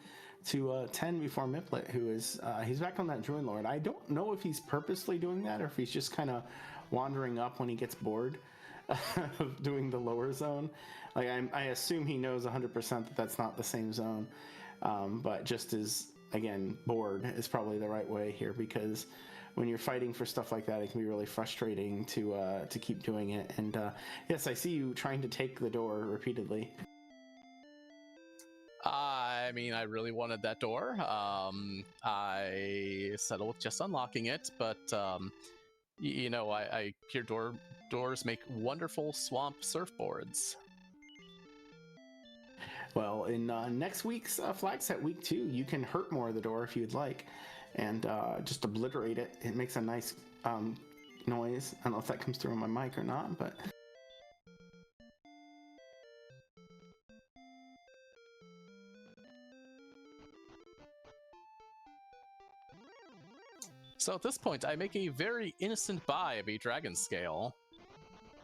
to 10 before Miplet, who is, he's back on that Druid Lord. I don't know if he's purposely doing that or if he's just kind of wandering up when he gets bored of doing the lower zone. Like, I assume he knows 100% that that's not the same zone, but just as, again, bored is probably the right way here, because when you're fighting for stuff like that, it can be really frustrating to keep doing it. And yes, I see you trying to take the door repeatedly. I mean, I really wanted that door. I settled with just unlocking it, but I hear doors make wonderful swamp surfboards. Well, in next week's Flag Set Week 2, you can hurt more of the door if you'd like, and just obliterate it. It makes a nice noise. I don't know if that comes through on my mic or not, but So at this point, I make a very innocent buy of a dragon scale.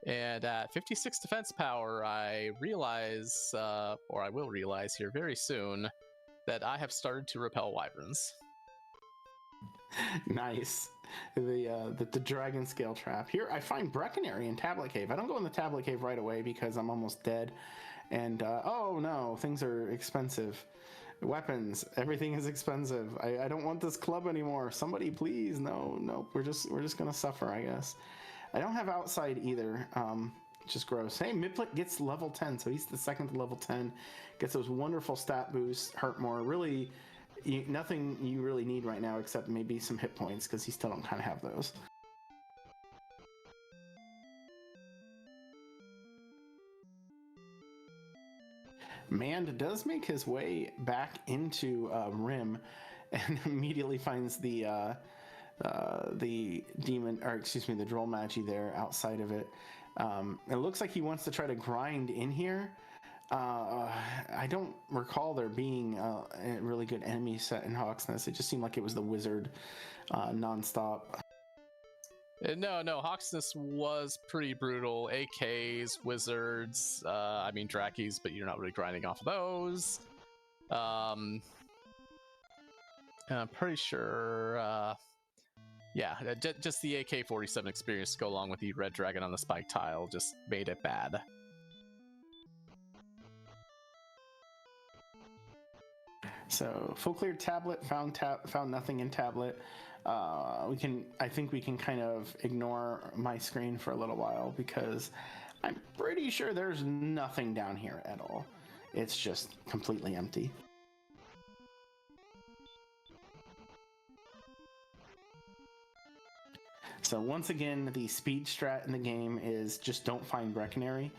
And at 56 defense power, I realize, or I will realize here very soon, that I have started to repel wyverns. Nice. The dragon scale trap. Here I find Brecconary in Tablet Cave. I don't go in the Tablet Cave right away because I'm almost dead. And oh no, things are expensive. Weapons, everything is expensive. I don't want this club anymore. Somebody please. No, we're just gonna suffer, I guess. I don't have outside either. Just gross. Hey, Miplet gets level 10, so he's the second to level 10. Gets those wonderful stat boosts, hurt more. Really, nothing you really need right now except maybe some hit points, because he still don't kind of have those. Mand does make his way back into Rim, and immediately finds the demon, or excuse me, the Droll Magi there outside of it. It looks like he wants to try to grind in here. I don't recall there being a really good enemy set in Hawksnest. It just seemed like it was the wizard nonstop. No, Hawksness was pretty brutal. AKs, wizards, I mean Drakis, but you're not really grinding off of those. I'm pretty sure, yeah, just the AK-47 experience to go along with the red dragon on the spike tile just made it bad. So full clear tablet, found nothing in tablet. I think we can kind of ignore my screen for a little while because I'm pretty sure there's nothing down here at all. It's just completely empty. So once again, the speed strat in the game is just don't find Brecconary.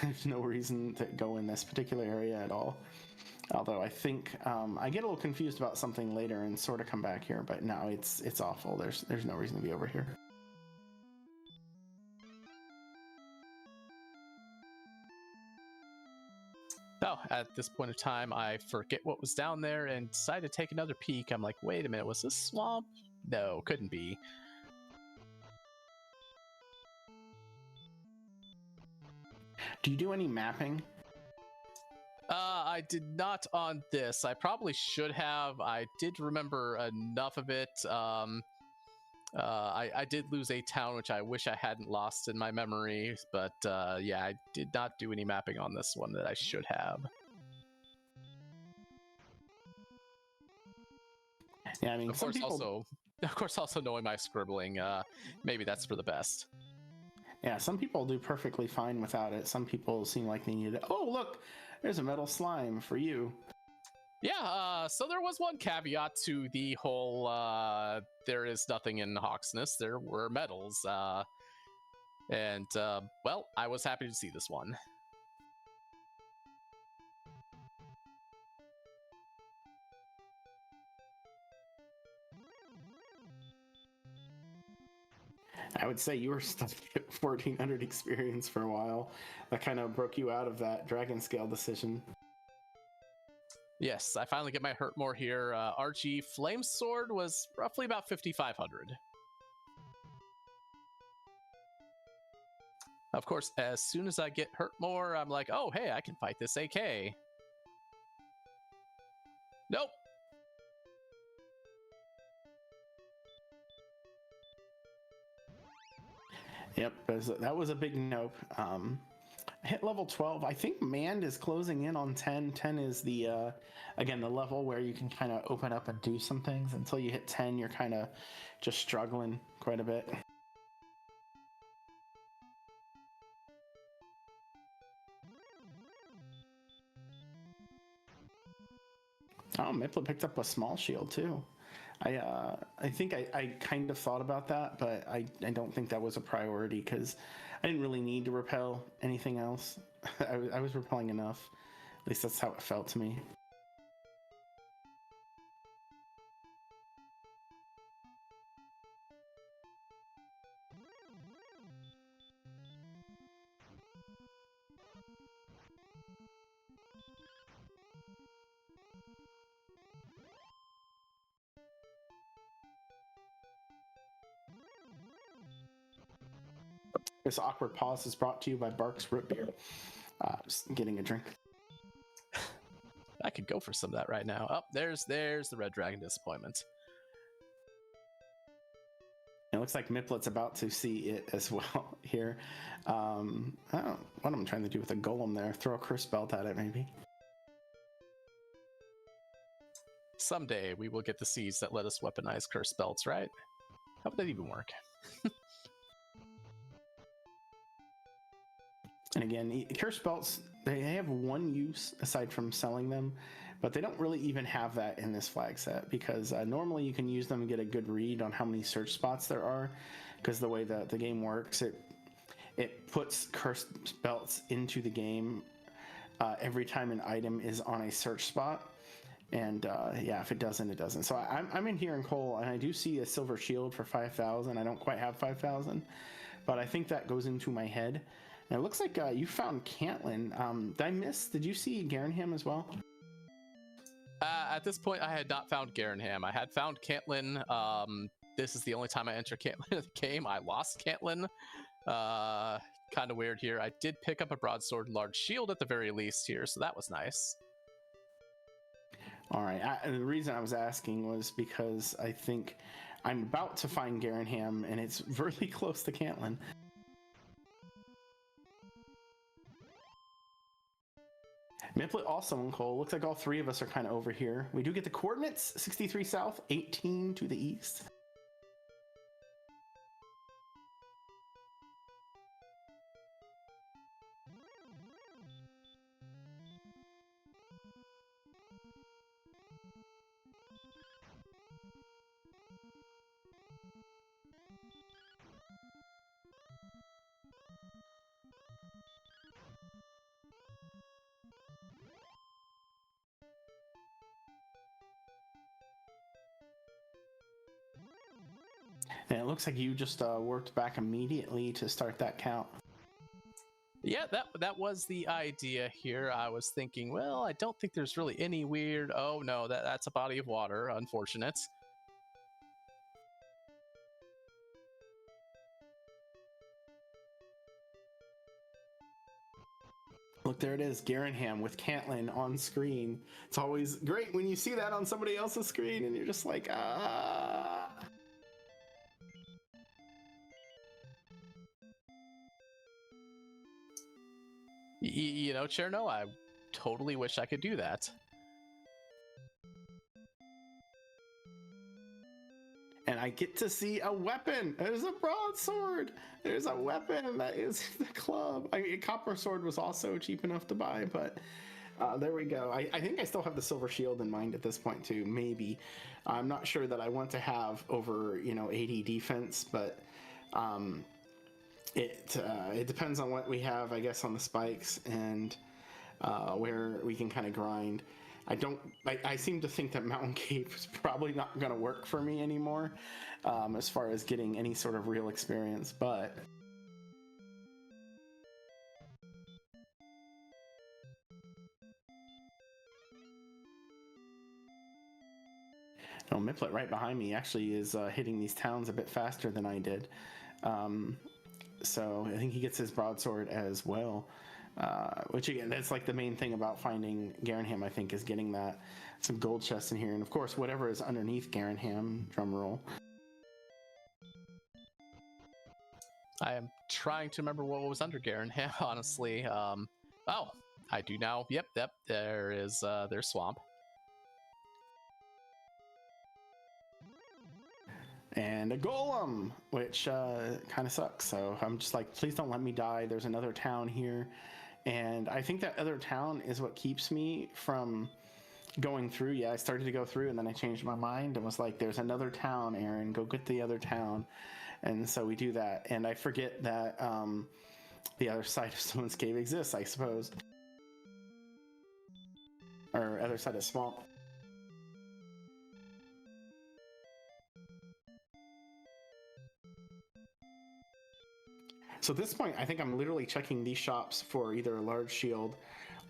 There's no reason to go in this particular area at all. Although I think I get a little confused about something later and sort of come back here, but no, it's awful. There's no reason to be over here. Oh, at this point in time, I forget what was down there and decide to take another peek. I'm like, wait a minute, was this swamp? No, couldn't be. Do you do any mapping? I did not on this. I probably should have. I did remember enough of it. I did lose a town, which I wish I hadn't lost in my memory, but yeah, I did not do any mapping on this one that I should have. Yeah, I mean, of course, also knowing my scribbling, maybe that's for the best. Yeah, some people do perfectly fine without it. Some people seem like they need it. Oh, look, there's a metal slime for you. Yeah, so there was one caveat to the whole there is nothing in Hawksness. There were metals. And, well, I was happy to see this one. I would say you were stuck at 1400 experience for a while. That kind of broke you out of that dragon scale decision. Yes, I finally get my hurt more here. RG Flame Sword was roughly about 5500. Of course, as soon as I get hurt more, I'm like, oh, hey, I can fight this AK. Nope. Yep, that was a big nope. Hit level 12. I think Mand is closing in on 10. 10 is the, again, the level where you can kind of open up and do some things. Until you hit 10, you're kind of just struggling quite a bit. Oh, Miplet picked up a small shield too. I think I kind of thought about that, but I don't think that was a priority because I didn't really need to repel anything else. I was repelling enough. At least that's how it felt to me. This awkward pause is brought to you by Barks Root Beer. Just getting a drink. I could go for some of that right now. Oh, there's the Red Dragon Disappointment. It looks like Miplet's about to see it as well here. I don't know what I'm trying to do with a golem there. Throw a curse belt at it, maybe. Someday we will get the seeds that let us weaponize curse belts, right? How would that even work? And again, curse belts, they have one use aside from selling them, but they don't really even have that in this flag set because normally you can use them and get a good read on how many search spots there are, because the way the game works, it puts curse belts into the game every time an item is on a search spot. And yeah, if it doesn't, it doesn't. So I'm in here in Cole, and I do see a silver shield for 5,000. I don't quite have 5,000, but I think that goes into my head. And it looks like you found Cantlin. Did I miss? Did you see Garanham as well? At this point, I had not found Garanham. I had found Cantlin. This is the only time I enter Cantlin in the game. I lost Cantlin. Kind of weird here. I did pick up a broadsword and large shield at the very least here, so that was nice. All right. The reason I was asking was because I think I'm about to find Garanham, and it's really close to Cantlin. Miplet also in Cole. Looks like all three of us are kind of over here. We do get the coordinates: 63 south, 18 to the east. And it looks like you just worked back immediately to start that count. Yeah, that was the idea here. I was thinking, well, I don't think there's really any weird... Oh, no, that's a body of water. Unfortunate. Look, there it is, Garanham with Cantlin on screen. It's always great when you see that on somebody else's screen and you're just like, ah. You know, Cherno, I totally wish I could do that. And I get to see a weapon. There's a broadsword. There's a weapon that is the club. I mean, a copper sword was also cheap enough to buy, but there we go. I think I still have the silver shield in mind at this point too. Maybe. I'm not sure that I want to have over 80 defense, but it depends on what we have, I guess, on the spikes and where we can kind of grind. I seem to think that Mountain Cape is probably not going to work for me anymore as far as getting any sort of real experience, but Miplet right behind me actually is hitting these towns a bit faster than I did. So I think he gets his broadsword as well. Which again, that's like the main thing about finding Garanham, I think, is getting that some gold chests in here, and of course whatever is underneath Garanham. Drum roll. I am trying to remember what was under Garanham, honestly. Oh, I do now. Yep. There is their swamp. And a golem, which kind of sucks. So I'm just like, please don't let me die. There's another town here. And I think that other town is what keeps me from going through. Yeah, I started to go through and then I changed my mind and was like, there's another town, Aaron, go get the other town. And so we do that. And I forget that the other side of Stone's Cave exists, I suppose. Or other side of Swamp. So at this point, I think I'm literally checking these shops for either a large shield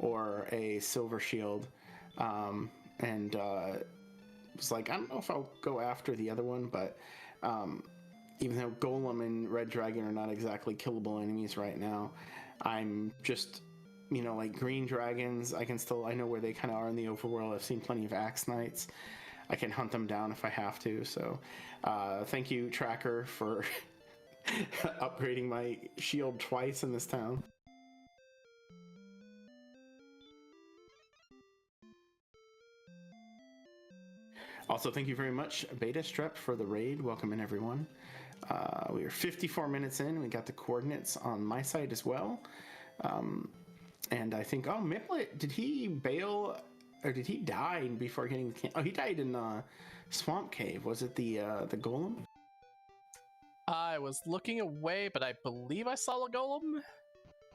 or a silver shield. And was like, I don't know if I'll go after the other one, but even though Golem and Red Dragon are not exactly killable enemies right now, I'm just, like green dragons, I know where they kind of are in the overworld. I've seen plenty of Axe Knights. I can hunt them down if I have to. So thank you, Tracker, for upgrading my shield twice in this town. Also, thank you very much, Beta Strep, for the raid. Welcome in, everyone. We are 54 minutes in. We got the coordinates on my side as well. And I think, Miplet, did he bail, or did he die before getting the he died in Swamp Cave. Was it the Golem? I was looking away, but I believe I saw a Golem.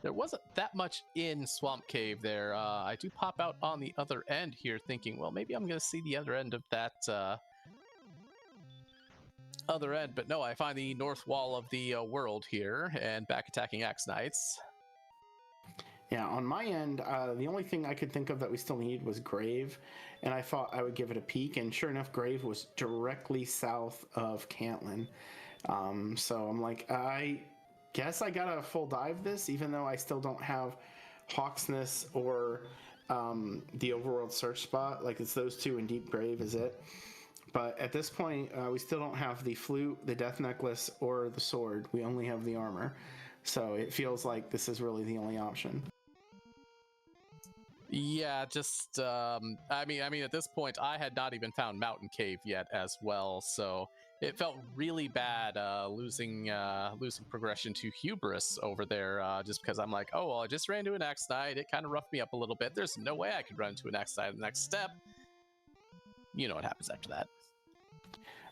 There wasn't that much in Swamp Cave there. I do pop out on the other end here thinking, well, maybe I'm going to see the other end of that other end. But no, I find the north wall of the world here and back attacking Axe Knights. Yeah, on my end, the only thing I could think of that we still need was Grave. And I thought I would give it a peek. And sure enough, Grave was directly south of Cantlin. So I'm like, I guess I gotta full dive this, even though I still don't have Hawksness or the overworld search spot. Like, it's those two, and Deep Grave is it. But at this point, we still don't have the flute, the death necklace, or the sword. We only have the armor. So it feels like this is really the only option. Yeah, just I mean at this point I had not even found Mountain Cave yet as well, so it felt really bad losing progression to Hubris over there, just because I'm like, oh well, I just ran to an Axe Knight, it kind of roughed me up a little bit. There's no way I could run to an Axe Knight the next step. You know what happens after that.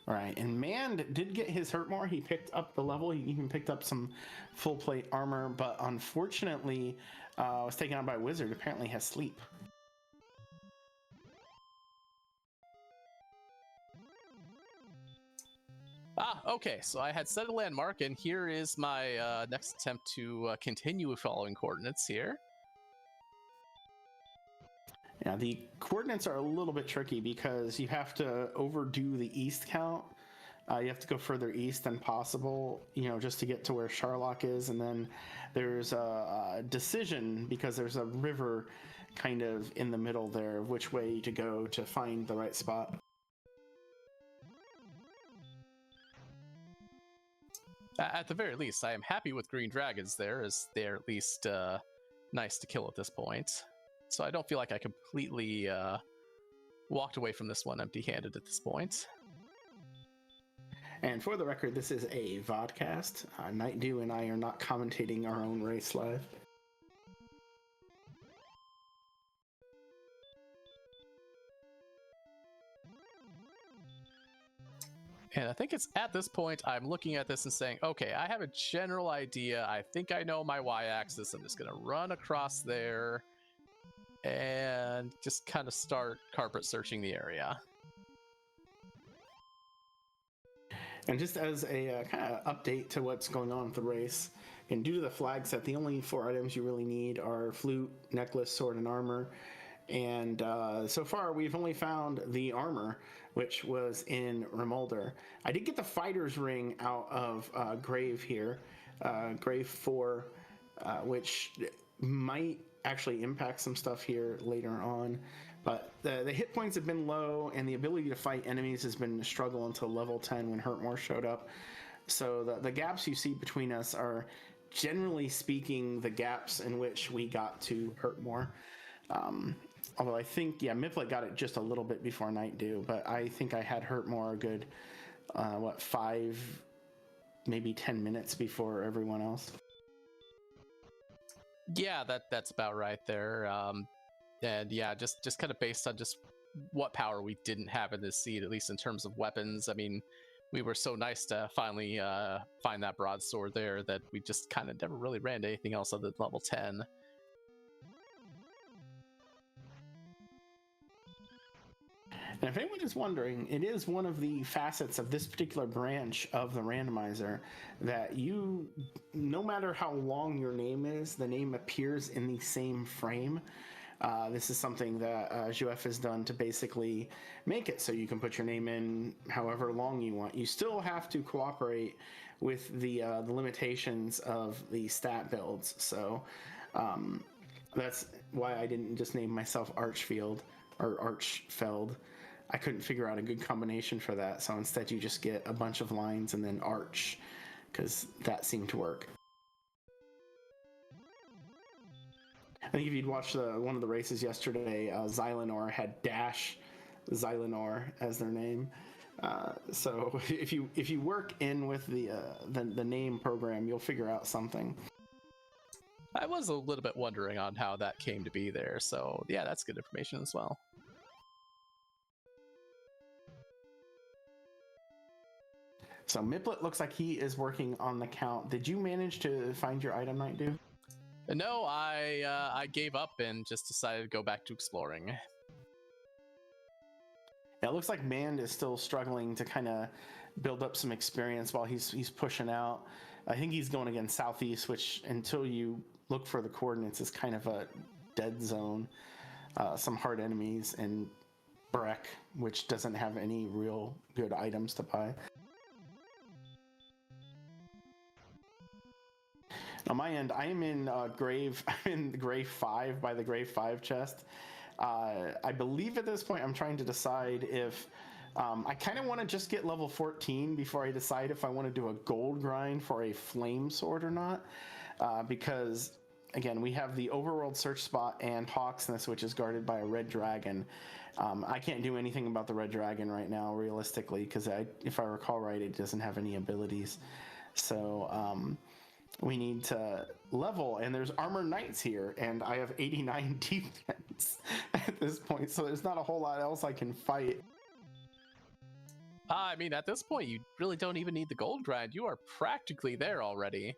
Right, and Mand did get his hurt more. He picked up the level. He even picked up some full plate armor, but unfortunately was taken out by Wizard. Apparently has sleep. Okay, so I had set a landmark, and here is my next attempt to continue following coordinates here. Yeah, the coordinates are a little bit tricky because you have to overdo the east count. You have to go further east than possible, just to get to where Sharlock is. And then there's a decision because there's a river kind of in the middle there of which way to go to find the right spot. At the very least, I am happy with green dragons there, as they're at least nice to kill at this point. So I don't feel like I completely walked away from this one empty-handed at this point. And for the record, this is a vodcast. Nightdew and I are not commentating our own race live. And I think it's at this point I'm looking at this and saying, okay, I have a general idea. I think I know my y-axis. I'm just going to run across there and just kind of start carpet searching the area. And just as a kind of update to what's going on with the race, and due to the flag set, the only 4 items you really need are flute, necklace, sword, and armor. And so far, we've only found the armor, which was in Remolder. I did get the fighter's ring out of Grave here, Grave 4, which might actually impact some stuff here later on. But the hit points have been low, and the ability to fight enemies has been a struggle until level 10 when Hurtmore showed up. So the gaps you see between us are, generally speaking, the gaps in which we got to Hurtmore. Although I think, Miplet got it just a little bit before Nightdew, but I think I had Hurtmore a good, 5, maybe 10 minutes before everyone else. Yeah, that's about right there. And yeah, just kind of based on just what power we didn't have in this seed, at least in terms of weapons. I mean, we were so nice to finally find that broadsword there that we just kind of never really ran to anything else other than level 10. And if anyone is wondering, it is one of the facets of this particular branch of the randomizer that you, no matter how long your name is, the name appears in the same frame. This is something that Juef has done to basically make it so you can put your name in however long you want. You still have to cooperate with the limitations of the stat builds. So that's why I didn't just name myself Archfield or Archfeld. I couldn't figure out a good combination for that. So instead you just get a bunch of lines and then Arch, because that seemed to work. I think if you'd watched one of the races yesterday, Xylanor had Dash Xylanor as their name. So if you work in with the name program, you'll figure out something. I was a little bit wondering on how that came to be there, so yeah, that's good information as well. So Miplet looks like he is working on the count. Did you manage to find your item, Nightdew? No, I gave up and just decided to go back to exploring. Yeah, it looks like Mand is still struggling to kind of build up some experience while he's pushing out. I think he's going against southeast, which until you look for the coordinates is kind of a dead zone. Some hard enemies, and Breck, which doesn't have any real good items to buy. On my end, I am in Grave. I'm in Grave 5 by the Grave 5 chest. I believe at this point I'm trying to decide if I kind of want to just get level 14 before I decide if I want to do a gold grind for a flame sword or not. Because again, we have the overworld search spot and Hawksness, which is guarded by a red dragon. I can't do anything about the red dragon right now, realistically, because if I recall right, it doesn't have any abilities. So we need to level, and there's armor knights here, and I have 89 defense at this point, so there's not a whole lot else I can fight. I mean, at this point, you really don't even need the gold grind. You are practically there already.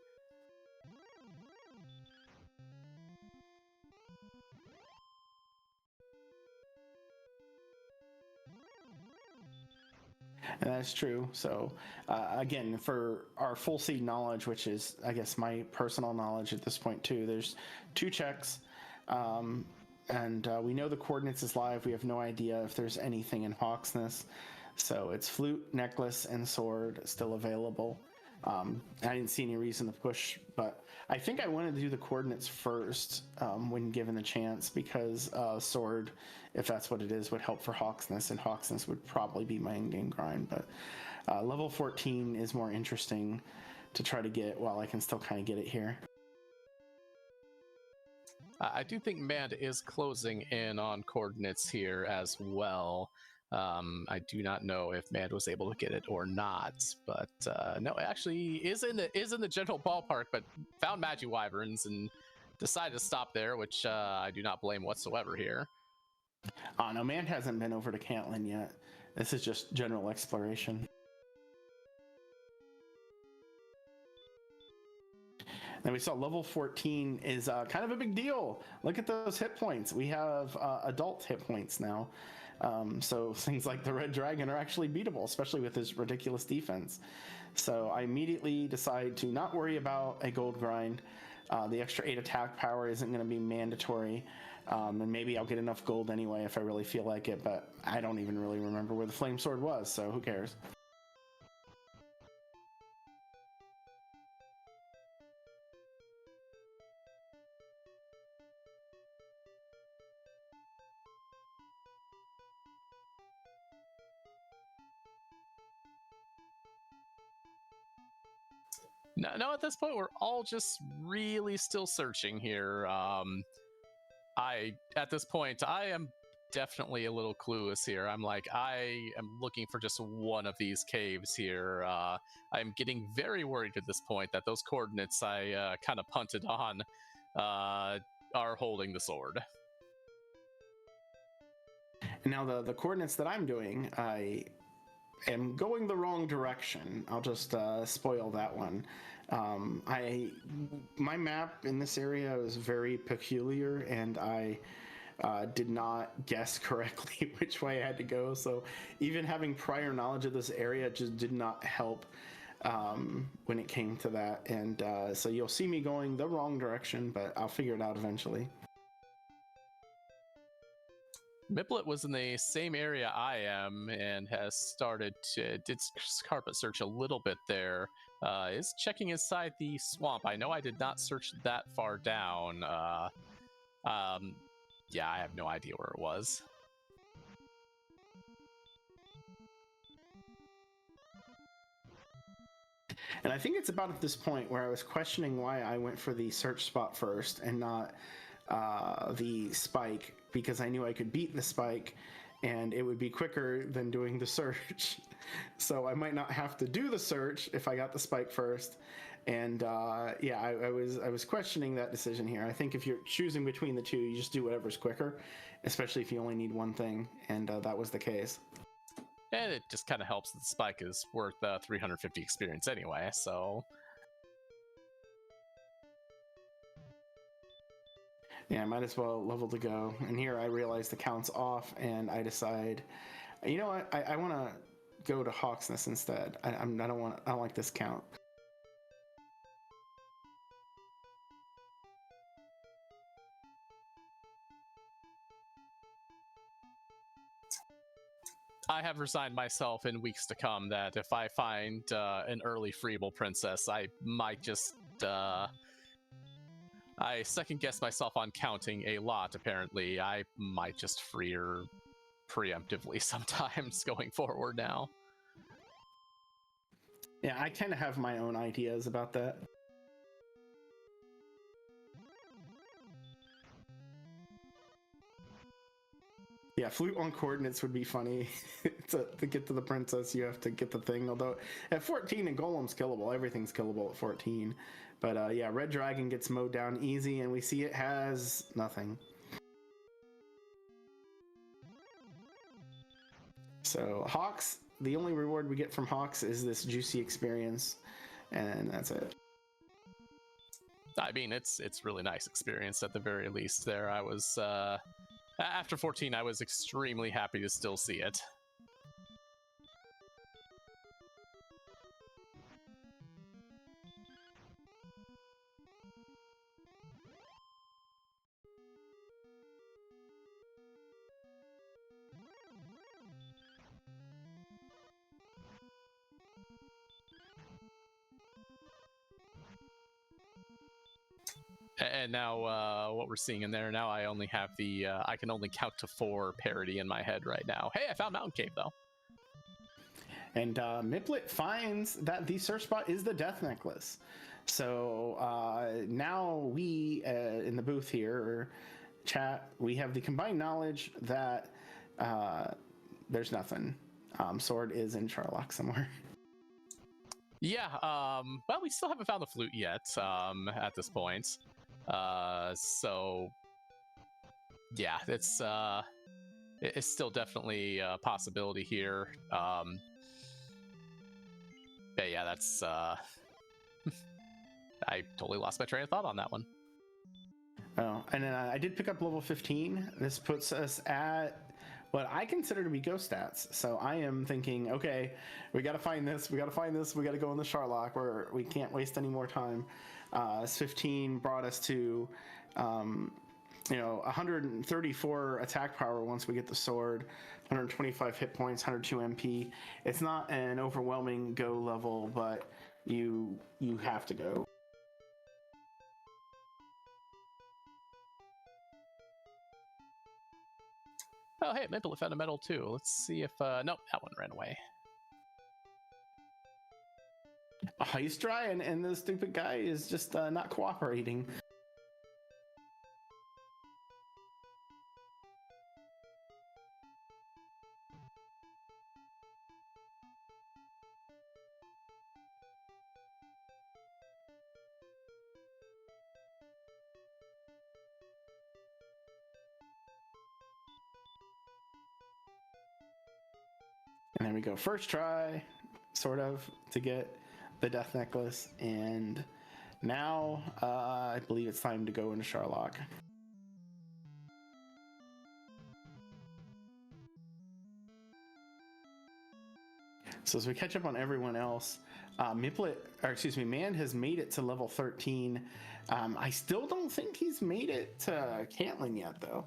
And that's true. So again, for our full seed knowledge, which is, I guess, my personal knowledge at this point too, there's 2 checks. And we know the coordinates is live. We have no idea if there's anything in Hawksness. So it's flute, necklace, and sword still available. I didn't see any reason to push, but I think I wanted to do the coordinates first when given the chance, because sword, if that's what it is, would help for Hawksness, and Hawksness would probably be my in-game grind. But level 14 is more interesting to try to get while I can still kind of get it here. I do think Mand is closing in on coordinates here as well. I do not know if Mand was able to get it or not, but no, it actually is in the general ballpark, but found Magi Wyverns and decided to stop there, which I do not blame whatsoever here. No, Mand hasn't been over to Cantlin yet. This is just general exploration. Then we saw level 14 is kind of a big deal. Look at those hit points. We have adult hit points now. So things like the Red Dragon are actually beatable, especially with his ridiculous defense. So I immediately decide to not worry about a gold grind. The extra 8 attack power isn't going to be mandatory. And maybe I'll get enough gold anyway if I really feel like it, but I don't even really remember where the Flame Sword was, so who cares? No, at this point, we're all just really still searching here. At this point, I am definitely a little clueless here. I'm like, I am looking for just one of these caves here. I'm getting very worried at this point that those coordinates I kind of punted on are holding the sword. Now the coordinates that I'm doing, I am going the wrong direction. I'll just spoil that one. My map in this area is very peculiar, and I did not guess correctly which way I had to go. So even having prior knowledge of this area just did not help when it came to that. And so you'll see me going the wrong direction, but I'll figure it out eventually. Miplet was in the same area I am and has started to did carpet search a little bit there. Is checking inside the swamp. I know I did not search that far down. Yeah, I have no idea where it was. And I think it's about at this point where I was questioning why I went for the search spot first and not the spike, because I knew I could beat the spike and it would be quicker than doing the search. So I might not have to do the search if I got the spike first. And yeah, I was questioning that decision here. I think if you're choosing between the two, you just do whatever's quicker, especially if you only need one thing, and that was the case. And it just kind of helps that the spike is worth 350 experience anyway, so... Yeah, I might as well level to go. And here I realize the count's off, and I decide, you know what? I want to go to Hawk's Nest instead. I don't like this count. I have resigned myself in weeks to come that if I find an early Freeble princess, I might just... I second-guess myself on counting a lot, apparently. I might just free her preemptively sometimes going forward now. Yeah, I kind of have my own ideas about that. Yeah, flute on coordinates would be funny. to get to the princess, you have to get the thing. Although at 14, a golem's killable. Everything's killable at 14. But yeah, red dragon gets mowed down easy, and we see it has nothing. So Hawks, the only reward we get from Hawks is this juicy experience, and that's it. I mean, it's really nice experience at the very least there. I was... after 14, I was extremely happy to still see it. And now what we're seeing in there now, I only have the I can only count to 4 parity in my head right now. Hey, I found Mountain Cave though. And Miplet finds that the search spot is the death necklace. So now we in the booth here, chat, we have the combined knowledge that there's nothing. Sword is in Charlock somewhere. Yeah, well, we still haven't found the flute yet at this point. So yeah, it's still definitely a possibility here. But yeah, that's I totally lost my train of thought on that one. Oh, and then I did pick up level 15. This puts us at what I consider to be ghost stats. So I am thinking, okay, we got to find this. We got to find this. We got to go in the Charlock where we can't waste any more time. This 15 brought us to, 134 attack power once we get the sword, 125 hit points, 102 MP. It's not an overwhelming go level, but you have to go. Oh, hey, Miplet found a medal too. Let's see if nope, that one ran away. Oh, he's trying, and the stupid guy is just not cooperating. And there we go. First try, sort of, to get the death necklace, and now I believe it's time to go into Charlock. So as we catch up on everyone else, Mand has made it to level 13. I still don't think he's made it to Caitlyn yet, though.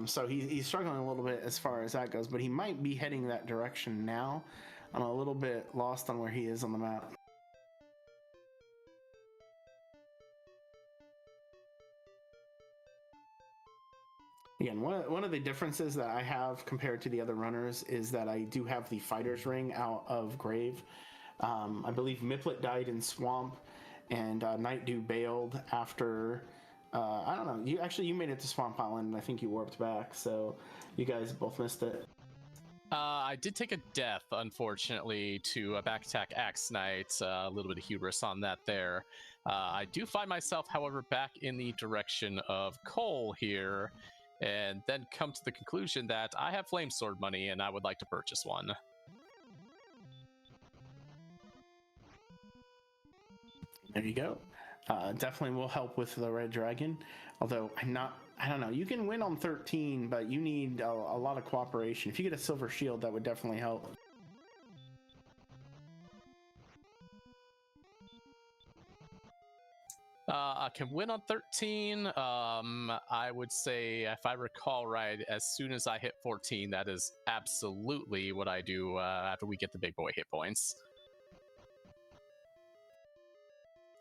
So he's struggling a little bit as far as that goes, but he might be heading that direction now. I'm a little bit lost on where he is on the map. Again, one of the differences that I have compared to the other runners is that I do have the fighter's ring out of grave. I believe Miplet died in swamp, and Nightdew bailed after. I don't know. You made it to Swamp Island, and I think you warped back, so you guys both missed it. I did take a death, unfortunately, to a back attack Axe Knight. A little bit of hubris on that there. I do find myself, however, back in the direction of coal here, and then come to the conclusion that I have flame sword money and I would like to purchase one. There you go. Definitely will help with the red dragon. Although I don't know. You can win on 13, but you need a lot of cooperation. If you get a silver shield, that would definitely help. I can win on 13. I would say, if I recall right, as soon as I hit 14, that is absolutely what I do after we get the big boy hit points.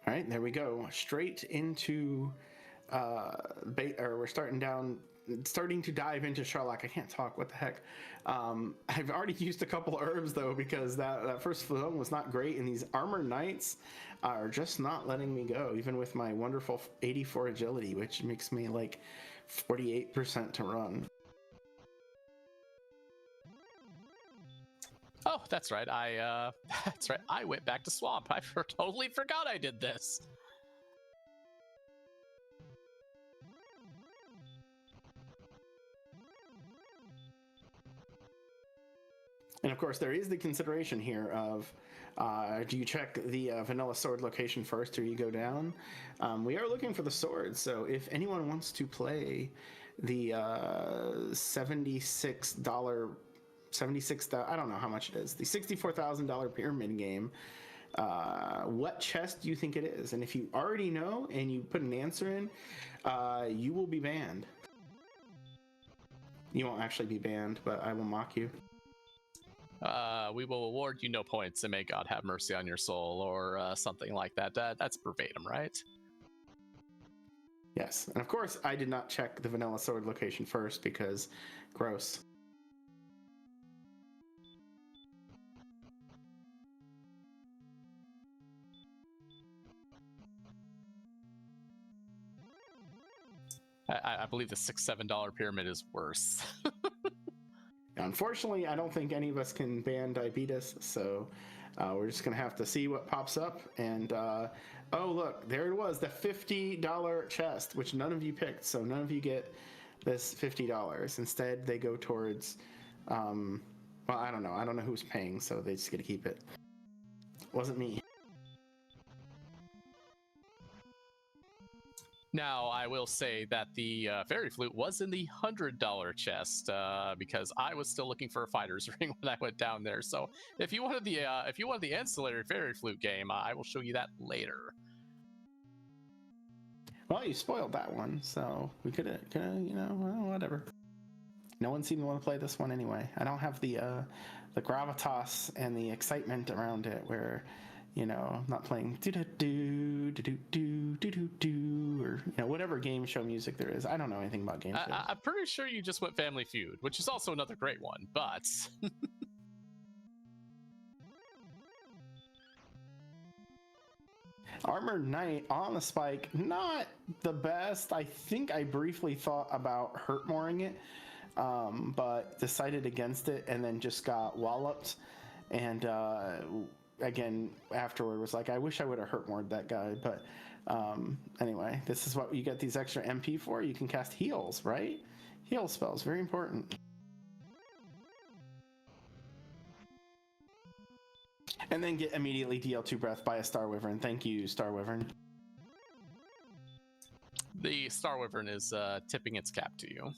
All right, there we go. Straight into we're starting to dive into Sherlock. I can't talk. What the heck? I've already used a couple herbs though, because that first film was not great, and these armor knights are just not letting me go, even with my wonderful 84 agility, which makes me like 48% to run. Oh, that's right. That's right. I went back to swamp. I totally forgot I did this. And of course, there is the consideration here of do you check the vanilla sword location first, or you go down? We are looking for the sword, so if anyone wants to play the $76, I don't know how much it is, the $64,000 pyramid game, what chest do you think it is? And if you already know and you put an answer in, you will be banned. You won't actually be banned, but I will mock you. We will award you no points, and may God have mercy on your soul, or something like that. That's verbatim, right? Yes, and of course I did not check the vanilla sword location first because gross. I believe the $6-7 pyramid is worse. Unfortunately, I don't think any of us can ban diabetes, so we're just gonna have to see what pops up. And oh look, there it was, the $50 chest, which none of you picked, so none of you get this $50. Instead, they go towards well, I don't know who's paying, so they just get to keep it. Wasn't me. Now, I will say that the fairy flute was in the $100 chest because I was still looking for a fighter's ring when I went down there. So if you wanted the ancillary fairy flute game, I will show you that later. Well, you spoiled that one, so we could have, well, whatever. No one seemed to want to play this one anyway. I don't have the gravitas and the excitement around it where, I'm not playing do-do-do, or, whatever game show music there is. I don't know anything about game shows. I'm pretty sure you just went Family Feud, which is also another great one, but... Armored Knight on the spike, not the best. I think I briefly thought about hurtmoring it, but decided against it and then just got walloped. And again, afterward was like, I wish I would have hurtmored that guy. But anyway, this is what you get these extra MP for. You can cast heals, right? Heal spells, very important. And then get immediately DL2 breath by a Star Wyvern. Thank you, Star Wyvern. The Star Wyvern is tipping its cap to you.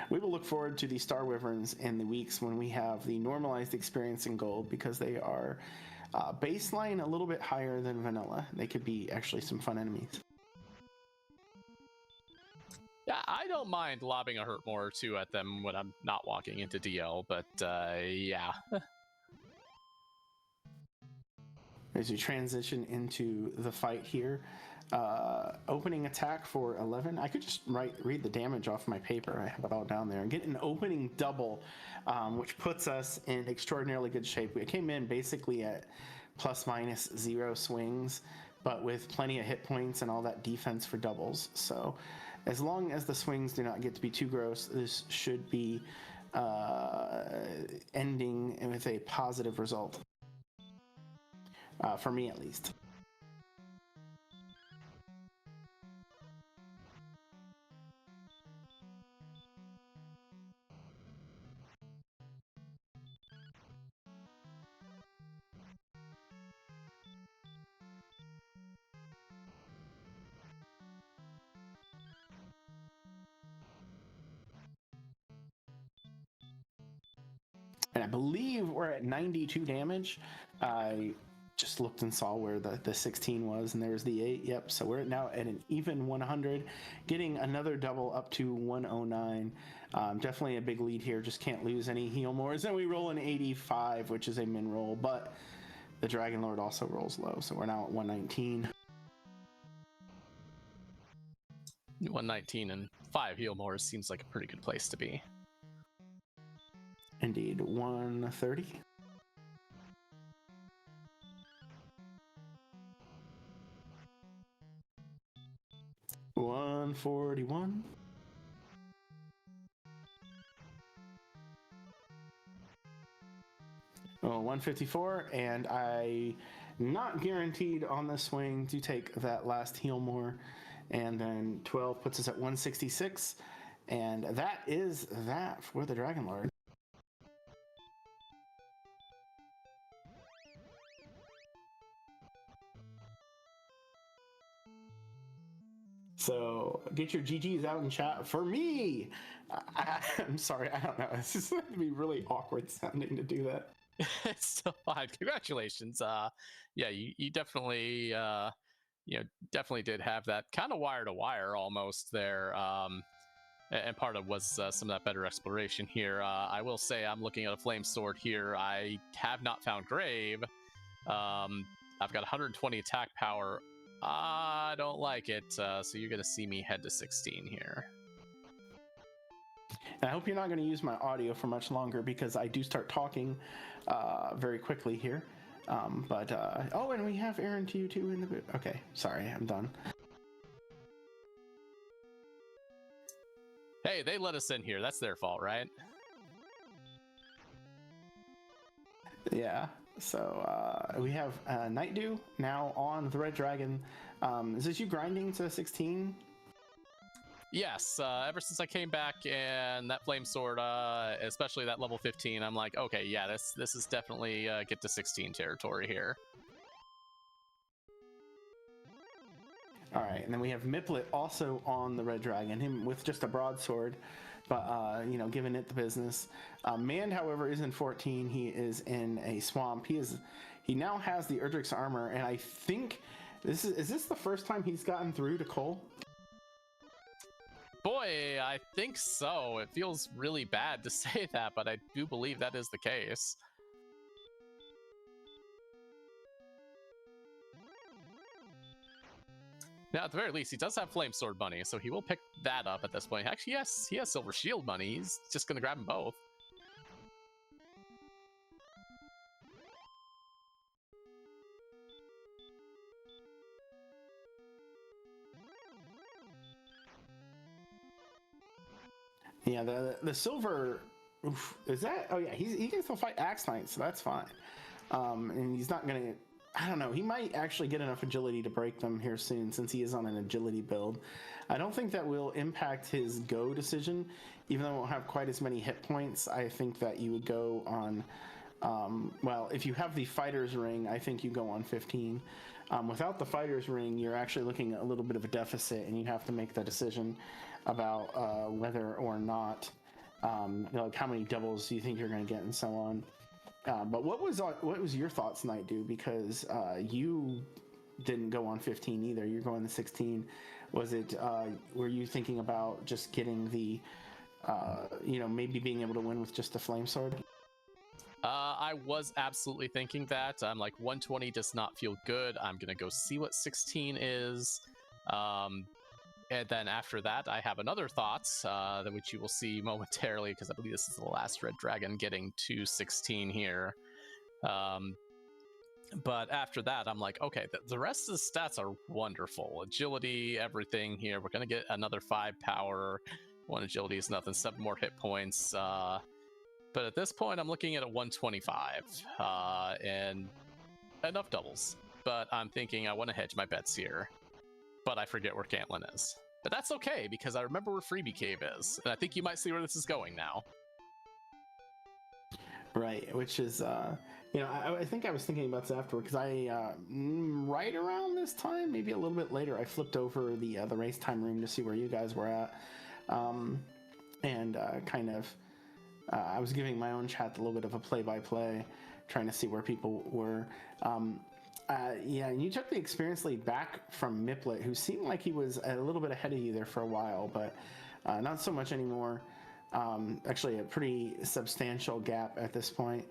We will look forward to the Star Wyverns in the weeks when we have the normalized experience in gold, because they are baseline a little bit higher than vanilla. They could be actually some fun enemies. Yeah, I don't mind lobbing a hurt more or two at them when I'm not walking into DL, but yeah. As you transition into the fight here, opening attack for 11. I could just read the damage off my paper. I have it all down there. Get an opening double, which puts us in extraordinarily good shape. We came in basically at plus minus 0 swings, but with plenty of hit points and all that defense for doubles. So as long as the swings do not get to be too gross, this should be ending with a positive result. For me, at least. And I believe we're at 92 damage. I just looked and saw where the 16 was, and there's the 8. Yep, so we're now at an even 100, getting another double up to 109. Definitely a big lead here. Just can't lose any heal mores. And we roll an 85, which is a min roll, but the Dragon Lord also rolls low, so we're now at 119. 119 and 5 heal mores seems like a pretty good place to be. Indeed, 130. $141. Oh, 154, and I not guaranteed on this swing to take that last heal more, and then 12 puts us at 166, and that is that for the Dragon Lord. So get your GGs out in chat for me. I'm sorry, I don't know. This is going to be really awkward sounding to do that. It's still fine. Congratulations. Yeah, you definitely definitely did have that kind of wire to wire almost there. And part of was some of that better exploration here. I will say I'm looking at a flame sword here. I have not found grave. I've got 120 attack power. I don't like it, so you're gonna see me head to 16 here. And I hope you're not going to use my audio for much longer, because I do start talking very quickly here. Oh, and we have aaron2u2 in the booth. Okay, sorry, I'm done. Hey, they let us in here. That's their fault, right? Yeah. So we have Nightdew now on the Red Dragon. Is this you grinding to 16? Yes, ever since I came back and that flame sword, especially that level 15, I'm like, okay, yeah, this is definitely get to 16 territory here. All right, and then we have Miplet also on the Red Dragon, him with just a broadsword, but giving it the business. Mand, however, is in 14. He is in a swamp. He now has the Erdrick's armor, and I think is this the first time he's gotten through to Cole? Boy, I think so. It feels really bad to say that, but I do believe that is the case. Now, at the very least, he does have Flame Sword money, so he will pick that up at this point. Actually, yes, he has Silver Shield money. He's just going to grab them both. Yeah, the silver, is that? Oh yeah, he can still fight Axe Knight, so that's fine. And he's not gonna. I don't know. He might actually get enough agility to break them here soon, since he is on an agility build. I don't think that will impact his go decision, even though it won't have quite as many hit points. I think that you would go on. Well, if you have the Fighter's Ring, I think you go on 15. Without the Fighter's Ring, you're actually looking at a little bit of a deficit, and you have to make the decision about whether or not, like how many doubles do you think you're going to get, and so on. But what was your thoughts, Nightdew? Because you didn't go on 15 either. You're going to 16. Was it, were you thinking about just getting the, maybe being able to win with just the flame sword? I was absolutely thinking that. I'm like, 120 does not feel good. I'm going to go see what 16 is. And then after that, I have another thought, which you will see momentarily, because I believe this is the last red dragon getting to 16 here. But after that, I'm like, okay, the rest of the stats are wonderful. Agility, everything here. We're going to get another 5 power. 1 agility is nothing. 7 more hit points. But at this point, I'm looking at a 125 and enough doubles. But I'm thinking I want to hedge my bets here. But I forget where Cantlin is. But that's okay, because I remember where Freebie Cave is. And I think you might see where this is going now. Right, which is, I think I was thinking about this afterward, because right around this time, maybe a little bit later, I flipped over the race time room to see where you guys were at. I was giving my own chat a little bit of a play-by-play, trying to see where people were. And you took the experience lead back from Miplet, who seemed like he was a little bit ahead of you there for a while, but not so much anymore. Actually, a pretty substantial gap at this point.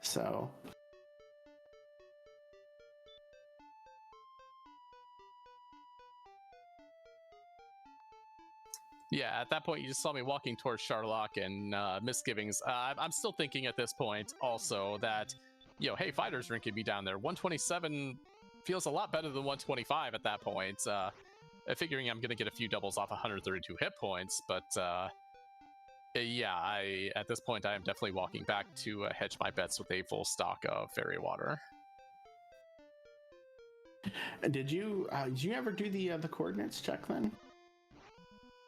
So. Yeah, at that point, you just saw me walking towards Sharlock and misgivings. I'm still thinking at this point also that, hey, Fighter's Ring could be down there. 127 feels a lot better than 125 at that point. Figuring I'm going to get a few doubles off 132 hit points, but at this point, I am definitely walking back to hedge my bets with a full stock of fairy water. Did you ever do the coordinates check then?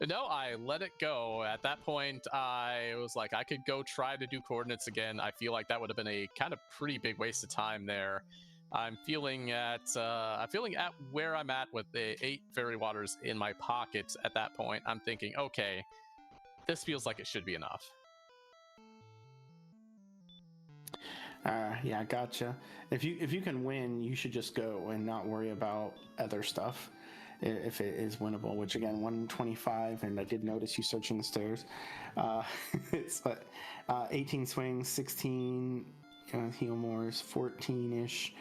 No, I let it go. At that point, I was like, I could go try to do coordinates again. I feel like that would have been a kind of pretty big waste of time there. I'm feeling at where I'm at with the 8 fairy waters in my pocket at that point. I'm thinking, okay, this feels like it should be enough. Yeah, gotcha. If you can win, you should just go and not worry about other stuff. If it is winnable, which again, 125, and I did notice you searching the stairs. It's 18 swings, 16 heal mores, 14-ish.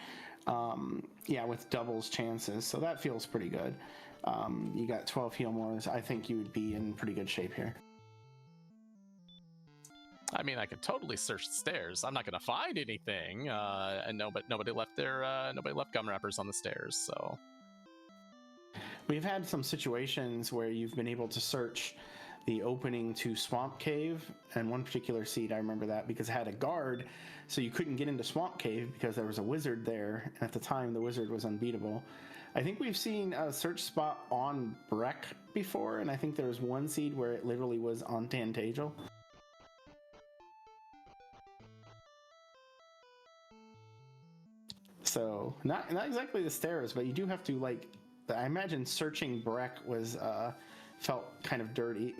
With doubles chances, so that feels pretty good. You got 12 heal mores. I think you would be in pretty good shape here. I mean, I could totally search the stairs. I'm not going to find anything. And nobody left gum wrappers on the stairs, so. We've had some situations where you've been able to search the opening to Swamp Cave, and one particular seed, I remember that because it had a guard, so you couldn't get into Swamp Cave because there was a wizard there, and at the time the wizard was unbeatable. I think we've seen a search spot on Breck before, and I think there was one seed where it literally was on Tantagel. So, not exactly the stairs, but you do have to, I imagine searching Breck was, felt kind of dirty.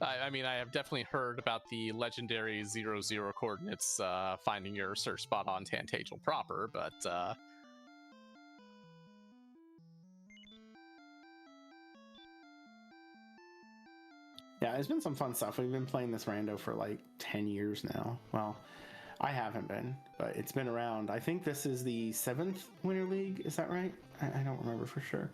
I mean, I have definitely heard about the legendary 0-0 coordinates, finding your search spot on Tantagel proper, but, Yeah, there's been some fun stuff. We've been playing this rando for 10 years now. Well, I haven't been, but it's been around. I think this is the 7th Winter League. Is that right? I don't remember for sure.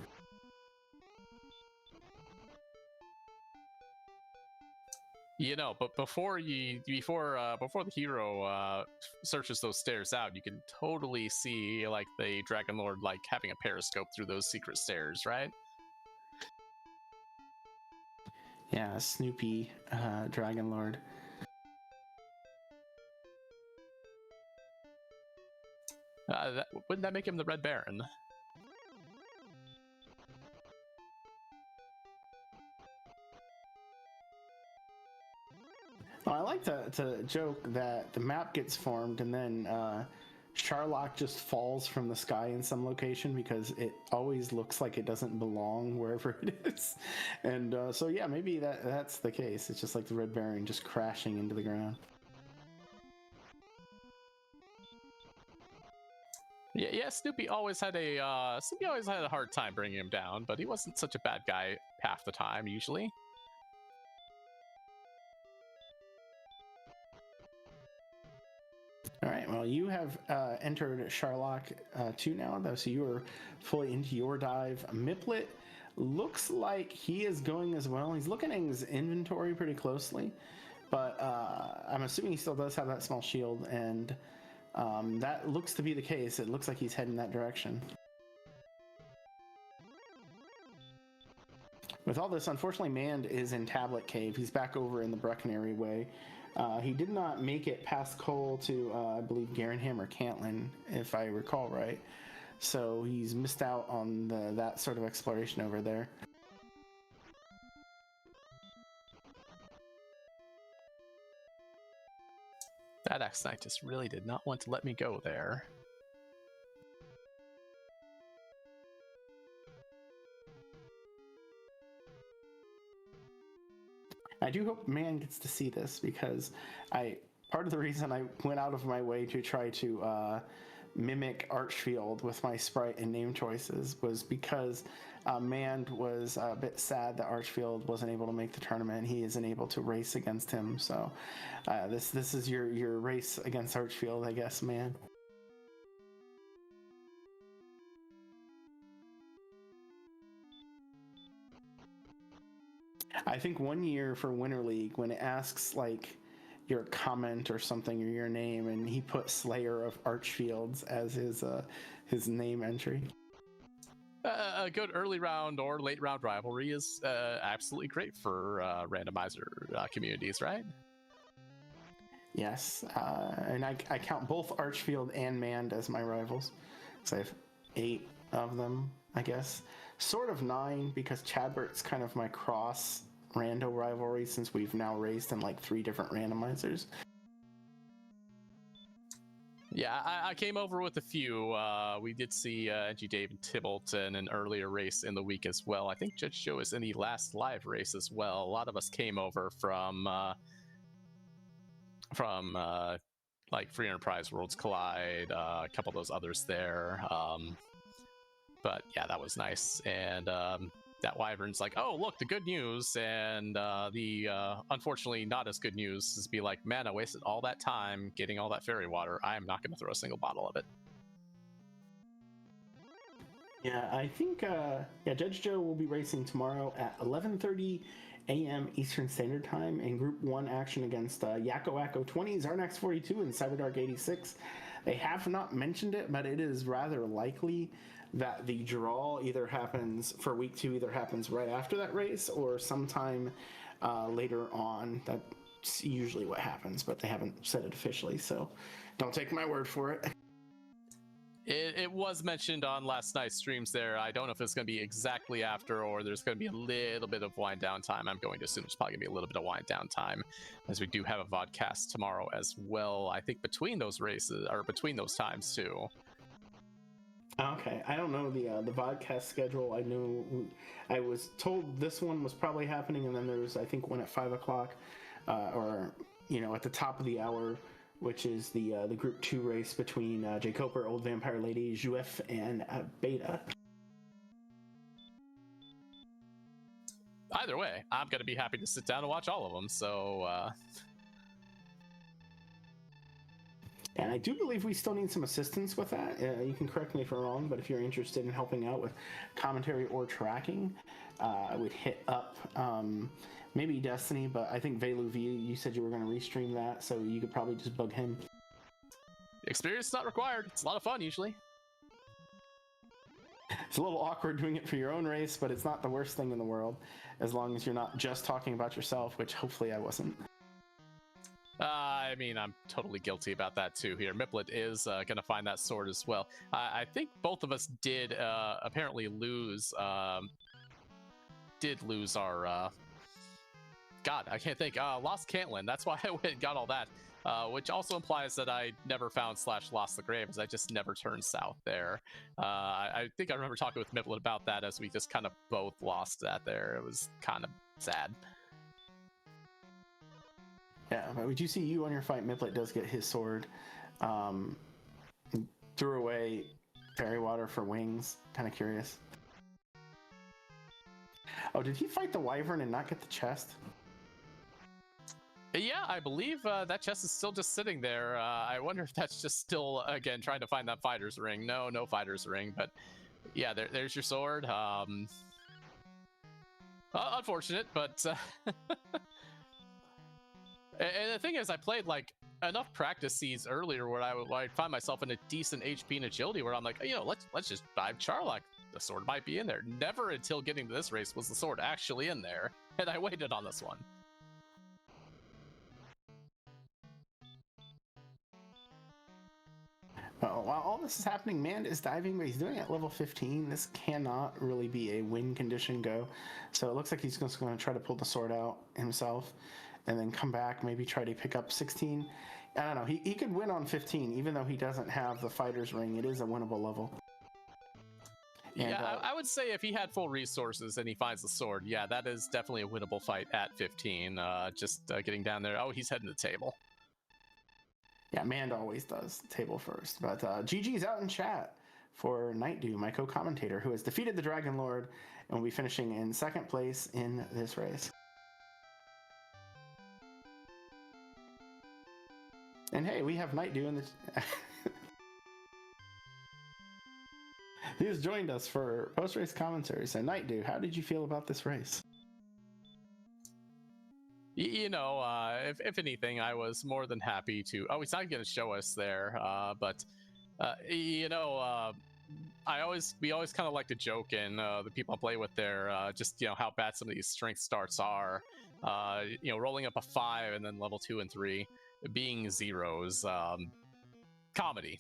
But before the hero searches those stairs out, you can totally see the Dragon Lord having a periscope through those secret stairs, right? Yeah, Snoopy Dragon Lord. Wouldn't that make him the Red Baron? Well, I like to joke that the map gets formed and then Sharlock just falls from the sky in some location because it always looks like it doesn't belong wherever it is. And so yeah, maybe that's the case. It's just like the Red Baron just crashing into the ground. Yeah. Snoopy always had a hard time bringing him down, but he wasn't such a bad guy half the time usually. All right, well, you have entered Sharlock 2 now, though, so you are fully into your dive. Miplet looks like he is going as well. He's looking at his inventory pretty closely, but I'm assuming he still does have that small shield, and that looks to be the case. It looks like he's heading that direction. With all this, unfortunately, Mand is in Tablet Cave. He's back over in the Breckenary Way. He did not make it past Cole to, I believe, Garenham or Cantlin, if I recall right. So he's missed out on that sort of exploration over there. That X-Knight just really did not want to let me go there. I do hope Man gets to see this, because part of the reason I went out of my way to try to mimic Archfield with my sprite and name choices was because Mand was a bit sad that Archfield wasn't able to make the tournament. He isn't able to race against him, so this is your race against Archfield, I guess, Man. I think one year for Winter League, when it asks like your comment or something or your name, and he put Slayer of Archfields as his name entry. A good early round or late round rivalry is absolutely great for randomizer communities, right? Yes, and I count both Archfield and Mand as my rivals. So I have 8 of them, I guess. Sort of 9, because Chadbert's kind of my cross rando rivalry, since we've now raced in like 3 different randomizers. Yeah, I came over with a few. We did see G. Dave and Tybalt in an earlier race in the week as well. I think Judge Joe was in the last live race as well. A lot of us came over from like Free Enterprise Worlds Collide, a couple of those others there. But yeah, that was nice. And that Wyvern's like, oh, look, the good news. And the unfortunately not as good news is be like, man, I wasted all that time getting all that fairy water. I am not going to throw a single bottle of it. Yeah, I think Judge Joe will be racing tomorrow at 11:30 a.m. Eastern Standard Time in Group 1 action against Yakko Wacko 20, Zarnax 42, and Cyberdark 86. They have not mentioned it, but it is rather likely that the draw either happens for week 2, either happens right after that race or sometime later on. That's usually what happens, but they haven't said it officially, so don't take my word for it. It was mentioned on last night's streams there. I don't know if it's going to be exactly after or there's going to be a little bit of wind down time. I'm going to assume there's probably going to be a little bit of wind down time, as we do have a vodcast tomorrow as well. I think between those races, or between those times too. Okay, I don't know the vodcast schedule. I know I was told this one was probably happening, and then there's, I think, one at 5 o'clock, or at the top of the hour, which is the Group 2 race between J. Coper, Old Vampire Lady, Juef, and Beta. Either way, I'm going to be happy to sit down and watch all of them. So. And I do believe we still need some assistance with that. You can correct me if I'm wrong, but if you're interested in helping out with commentary or tracking, I would hit up maybe Destiny, but I think Velu V, you said you were going to restream that, so you could probably just bug him. Experience not required. It's a lot of fun usually. It's a little awkward doing it for your own race, but it's not the worst thing in the world, as long as you're not just talking about yourself, which hopefully I wasn't. I mean, I'm totally guilty about that too here. Miplet is going to find that sword as well. I think both of us did apparently lose our... God, I can't think. Lost Cantlin. That's why I went and got all that. Which also implies that I never found / lost the grave, as I just never turned south there. I think I remember talking with Miplet about that, as we just kind of both lost that there. It was kind of sad. Yeah, but we do see you on your fight. Miplet does get his sword. Threw away fairy water for wings. Kind of curious. Oh, did he fight the wyvern and not get the chest? Yeah, I believe that chest is still just sitting there. I wonder if that's just still, again, trying to find that fighter's ring. No fighter's ring, but yeah, there's your sword. Unfortunate, but and the thing is, I played like enough practice seeds earlier where I'd find myself in a decent HP and agility where I'm like, you know, let's just dive Charlock. The sword might be in there. Never until getting to this race was the sword actually in there, and I waited on this one. Oh, while all this is happening, Mand is diving, but he's doing it at level 15. This cannot really be a win condition go. So it looks like he's just going to try to pull the sword out himself and then come back, maybe try to pick up 16. I don't know. He could win on 15, even though he doesn't have the fighter's ring. It is a winnable level. And, yeah, I would say if he had full resources and he finds the sword, yeah, that is definitely a winnable fight at 15. Just getting down there. Oh, he's heading to the table. Yeah, Mand always does table first. But GG's out in chat for Nightdew, my co-commentator, who has defeated the Dragon Lord and will be finishing in second place in this race. And hey, we have Nightdew in the... He has joined us for post-race commentary. So Nightdew, how did you feel about this race? You know, if anything, I was more than happy to... Oh, he's not going to show us there, but, you know, we always kind of like to joke, and the people I play with there, just, you know, how bad some of these strength starts are. You know, rolling up a 5 and then level 2 and 3, being zeros. Comedy.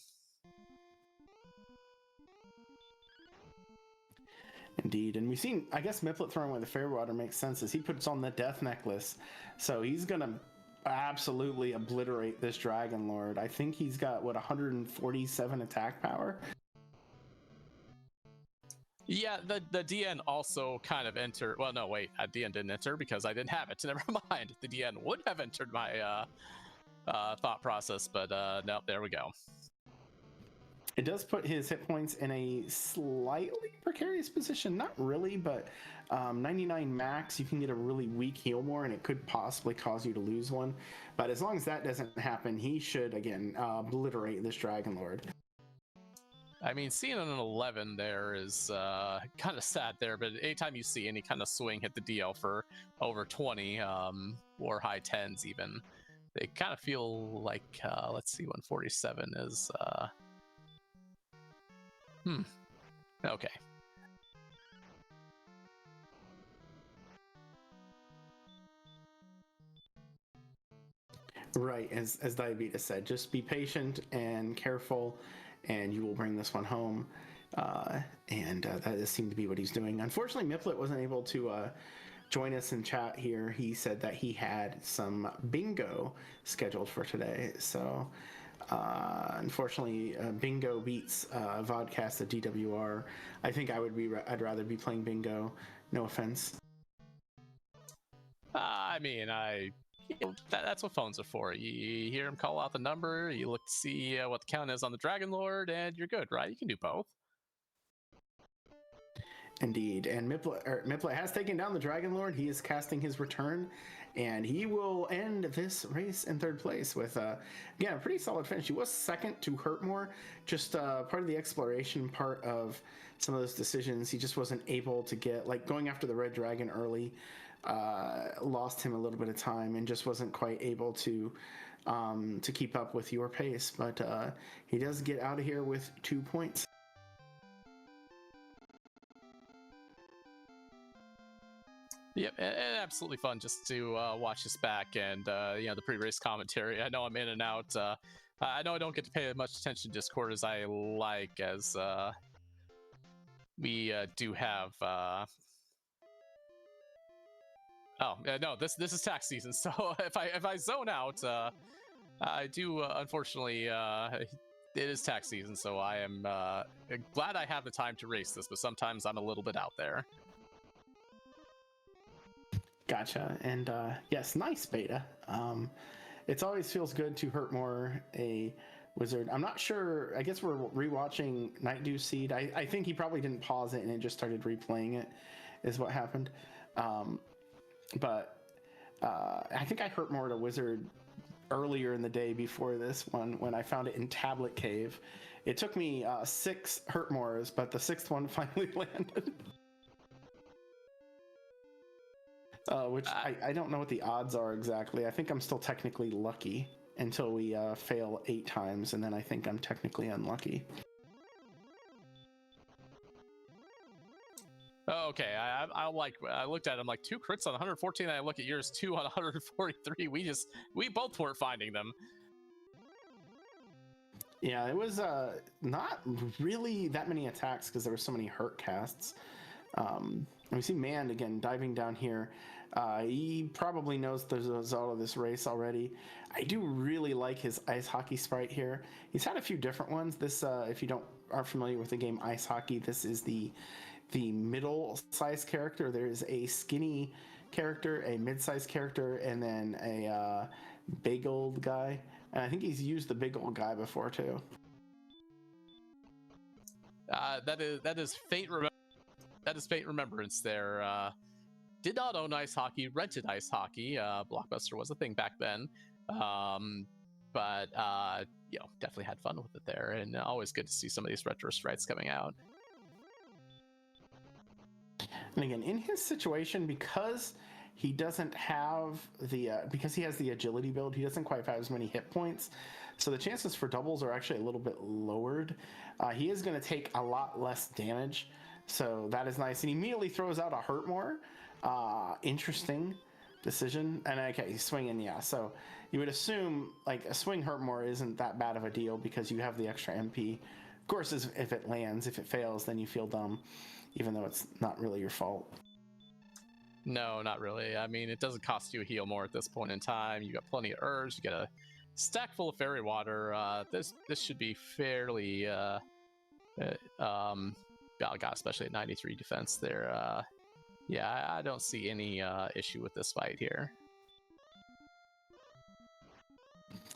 Indeed, and we've seen, I guess miplet throwing with the fairy water makes sense as he puts on the death necklace, so he's gonna absolutely obliterate this Dragon Lord. I think he's got, what, 147 attack power? Yeah, the DN also kind of entered, well, no, wait, DN didn't enter because I didn't have it, never mind. The DN would have entered my thought process, but no, there we go. It does put his hit points in a slightly precarious position. Not really, but 99 max, you can get a really weak heal more, and it could possibly cause you to lose one. But as long as that doesn't happen, he should, again, obliterate this Dragon Lord. I mean, seeing an 11 there is kind of sad there, but anytime you see any kind of swing hit the DL for over 20 or high 10s even, they kind of feel like, let's see, 147 is... Okay. Right, as Diabetes said, just be patient and careful, and you will bring this one home. And that does seem to be what he's doing. Unfortunately, miplet wasn't able to join us in chat here. He said that he had some bingo scheduled for today, so... unfortunately, bingo beats vodcast at DWR. I think I'd rather be playing bingo. No offense. I mean, you know, that's what phones are for. You hear him call out the number, you look to see what the count is on the Dragon Lord, and you're good, right? You can do both. Indeed, and miplet has taken down the Dragon Lord. He is casting his return, and he will end this race in third place with, again, a pretty solid finish. He was second to Hurtmore, just part of the exploration part of some of those decisions. He just wasn't able to get, like, going after the Red Dragon early, lost him a little bit of time and just wasn't quite able to keep up with your pace. But he does get out of here with 2 points. Yep, and absolutely fun just to watch this back and you know, the pre-race commentary. I know I'm in and out. I know I don't get to pay as much attention to Discord as I like, as we do have. Oh no, this is tax season, so if I zone out, I do unfortunately. It is tax season, so I am glad I have the time to race this, but sometimes I'm a little bit out there. Gotcha. And yes, nice beta. It always feels good to Hurtmore a wizard. I'm not sure. I guess we're rewatching Nightdew Seed. I think he probably didn't pause it and it just started replaying it, is what happened. But I think I hurt more at a wizard earlier in the day before this one when I found it in Tablet Cave. It took me 6 Hurtmores, but the 6th one finally landed. Which I don't know what the odds are exactly. I think I'm still technically lucky until we fail 8 times, and then I think I'm technically unlucky. Oh, okay, I looked at them like 2 crits on 114. And I look at yours 2 on 143. We both weren't finding them. Yeah, it was not really that many attacks because there were so many hurt casts. And we see Mand again diving down here. He probably knows the result of this race already. I do really like his ice hockey sprite here. He's had a few different ones. This, if you aren't familiar with the game Ice Hockey, this is the middle-sized character. There's a skinny character, a mid-sized character, and then a big old guy. And I think he's used the big old guy before too. That is Fate. That is Fate Remembrance. There. Did not own Ice Hockey. Rented Ice Hockey. Blockbuster was a thing back then. But definitely had fun with it there, and always good to see some of these retro sprites coming out. And again, in his situation, because he doesn't have because he has the agility build, he doesn't quite have as many hit points. So the chances for doubles are actually a little bit lowered. He is going to take a lot less damage. So that is nice. And he immediately throws out a Hurtmore. Interesting decision. And okay, he's swinging, yeah. So you would assume like a swing Hurtmore isn't that bad of a deal because you have the extra MP. Of course, if it lands, if it fails, then you feel dumb, even though it's not really your fault. No, not really. I mean, it doesn't cost you a heal more at this point in time. You got plenty of herbs. You got a stack full of fairy water. This should be fairly God, especially at 93 defense there. Yeah, I don't see any issue with this fight here.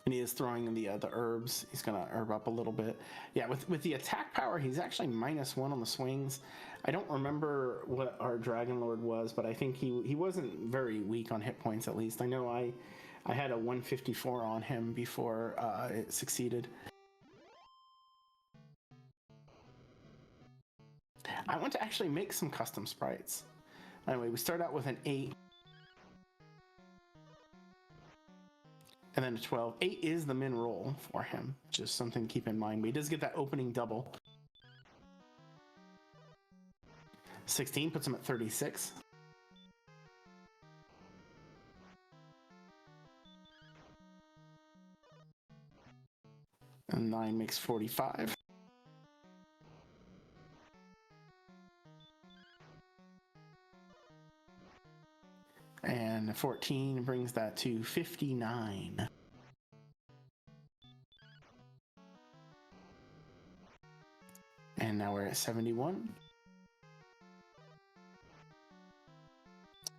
And he is throwing the herbs. He's gonna herb up a little bit. Yeah, with the attack power, he's actually -1 on the swings. I don't remember what our Dragon Lord was, but I think he wasn't very weak on hit points. At least I know I had a 154 on him before it succeeded. I want to actually make some custom sprites. Anyway, we start out with an 8. And then a 12. 8 is the min roll for him, just something to keep in mind. But he does get that opening double. 16 puts him at 36. And 9 makes 45. And 14 brings that to 59. And now we're at 71.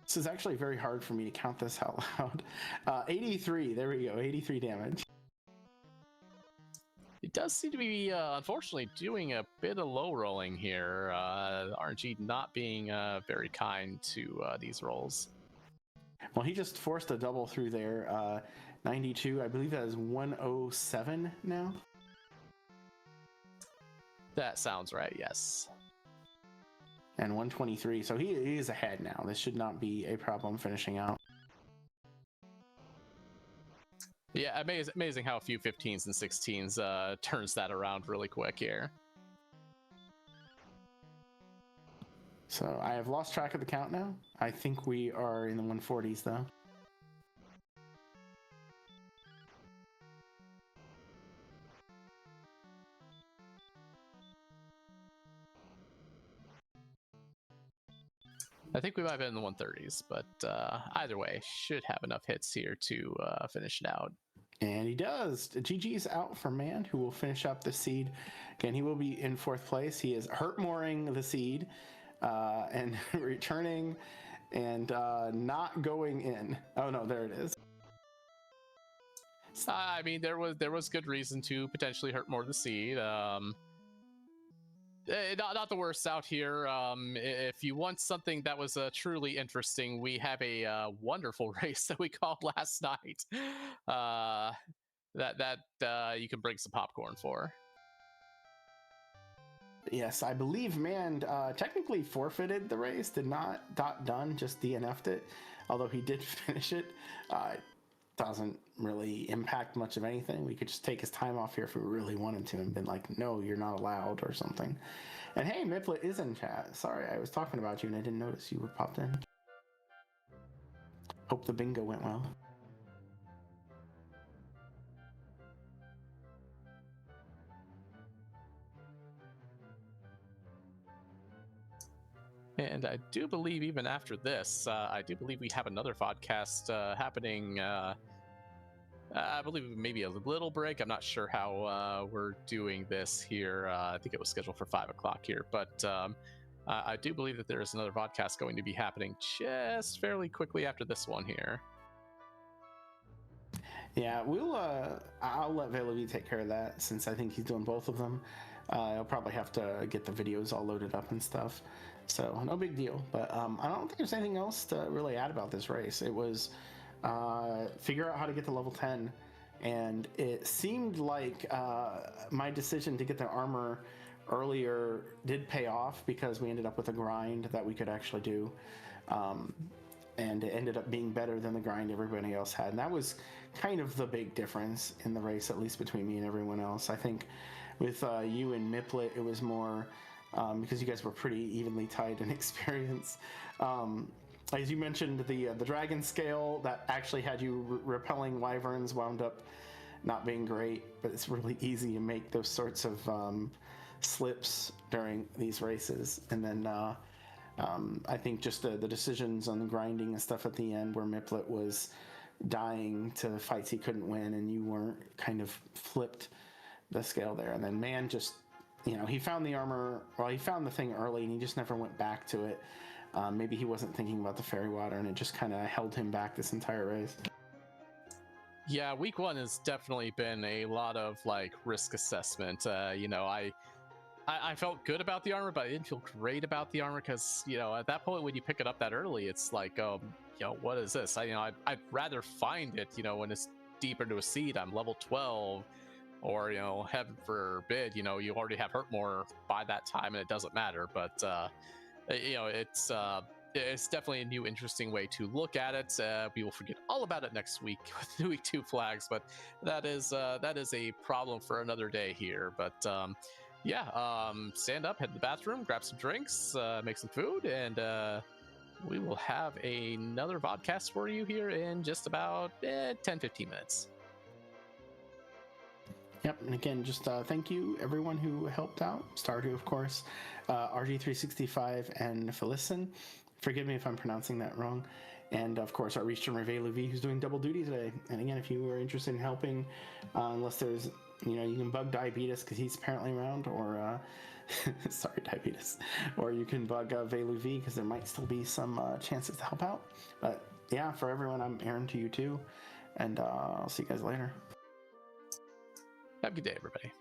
This is actually very hard for me to count this out loud. 83, there we go, 83 damage. It does seem to be, unfortunately, doing a bit of low rolling here. RNG not being very kind to these rolls. Well, he just forced a double through there. 92, I believe that is 107 now. That sounds right, yes. And 123, so he is ahead now. This should not be a problem finishing out. Yeah, amazing how a few 15s and 16s turns that around really quick here. So I have lost track of the count now. I think we are in the 140s though. I think we might have been in the 130s, but either way, should have enough hits here to finish it out. And he does. GG's out for Mand, who will finish up the seed. Again, he will be in 4th place. He is Hurtmoring the seed and returning and not going in. Oh no, there it is. I mean, there was good reason to potentially hurt more of the seed. Not the worst out here. If you want something that was truly interesting, we have a wonderful race that we called last night. That you can bring some popcorn for. Yes, I believe Man technically forfeited the race, did not done, just DNF'd it. Although he did finish it. It doesn't really impact much of anything. We could just take his time off here if we really wanted to and been like, no, you're not allowed or something. And hey, Miplet is in chat. Sorry, I was talking about you and I didn't notice you were popped in. Hope the bingo went well. And I do believe even after this, I do believe we have another podcast happening. I believe maybe a little break. I'm not sure how we're doing this here. I think it was scheduled for 5 o'clock here, but I do believe that there is another podcast going to be happening just fairly quickly after this one here. Yeah, I'll let Valovi take care of that since I think he's doing both of them. I'll probably have to get the videos all loaded up and stuff. So no big deal, but I don't think there's anything else to really add about this race. It was figure out how to get to level 10, and it seemed like my decision to get the armor earlier did pay off because we ended up with a grind that we could actually do, and it ended up being better than the grind everybody else had, and that was kind of the big difference in the race, at least between me and everyone else. I think with you and Miplet, it was more because you guys were pretty evenly tied in experience. As you mentioned, the dragon scale that actually had you repelling wyverns wound up not being great, but it's really easy to make those sorts of slips during these races. And then I think just the decisions on the grinding and stuff at the end where Miplet was dying to fights he couldn't win and you weren't, kind of flipped the scale there. And then Man just, he found the armor, well, he found the thing early and he just never went back to it. Maybe he wasn't thinking about the fairy water and it just kind of held him back this entire race. Yeah, week 1 has definitely been a lot of risk assessment. I felt good about the armor, but I didn't feel great about the armor because at that point when you pick it up that early, it's like what is this? I'd rather find it when it's deep into a seed. I'm level 12, or heaven forbid, you already have hurt more by that time and it doesn't matter. But it's definitely a new interesting way to look at it. We will forget all about it next week with the week 2 flags, but that is a problem for another day here. But stand up, head to the bathroom, grab some drinks, make some food, and we will have another vodcast for you here in just about 10-15 minutes. Yep, and again, just thank you everyone who helped out. Stardew, of course, RG365, and Felicin. Forgive me if I'm pronouncing that wrong. And of course, our Reach and Reveluvi, who's doing double duty today. And again, if you are interested in helping, unless there's, you can bug Diabetes because he's apparently around, or sorry, Diabetes, or you can bug Veluvi because there might still be some chances to help out. But yeah, for everyone, I'm aaron2u2, and I'll see you guys later. Have a good day, everybody.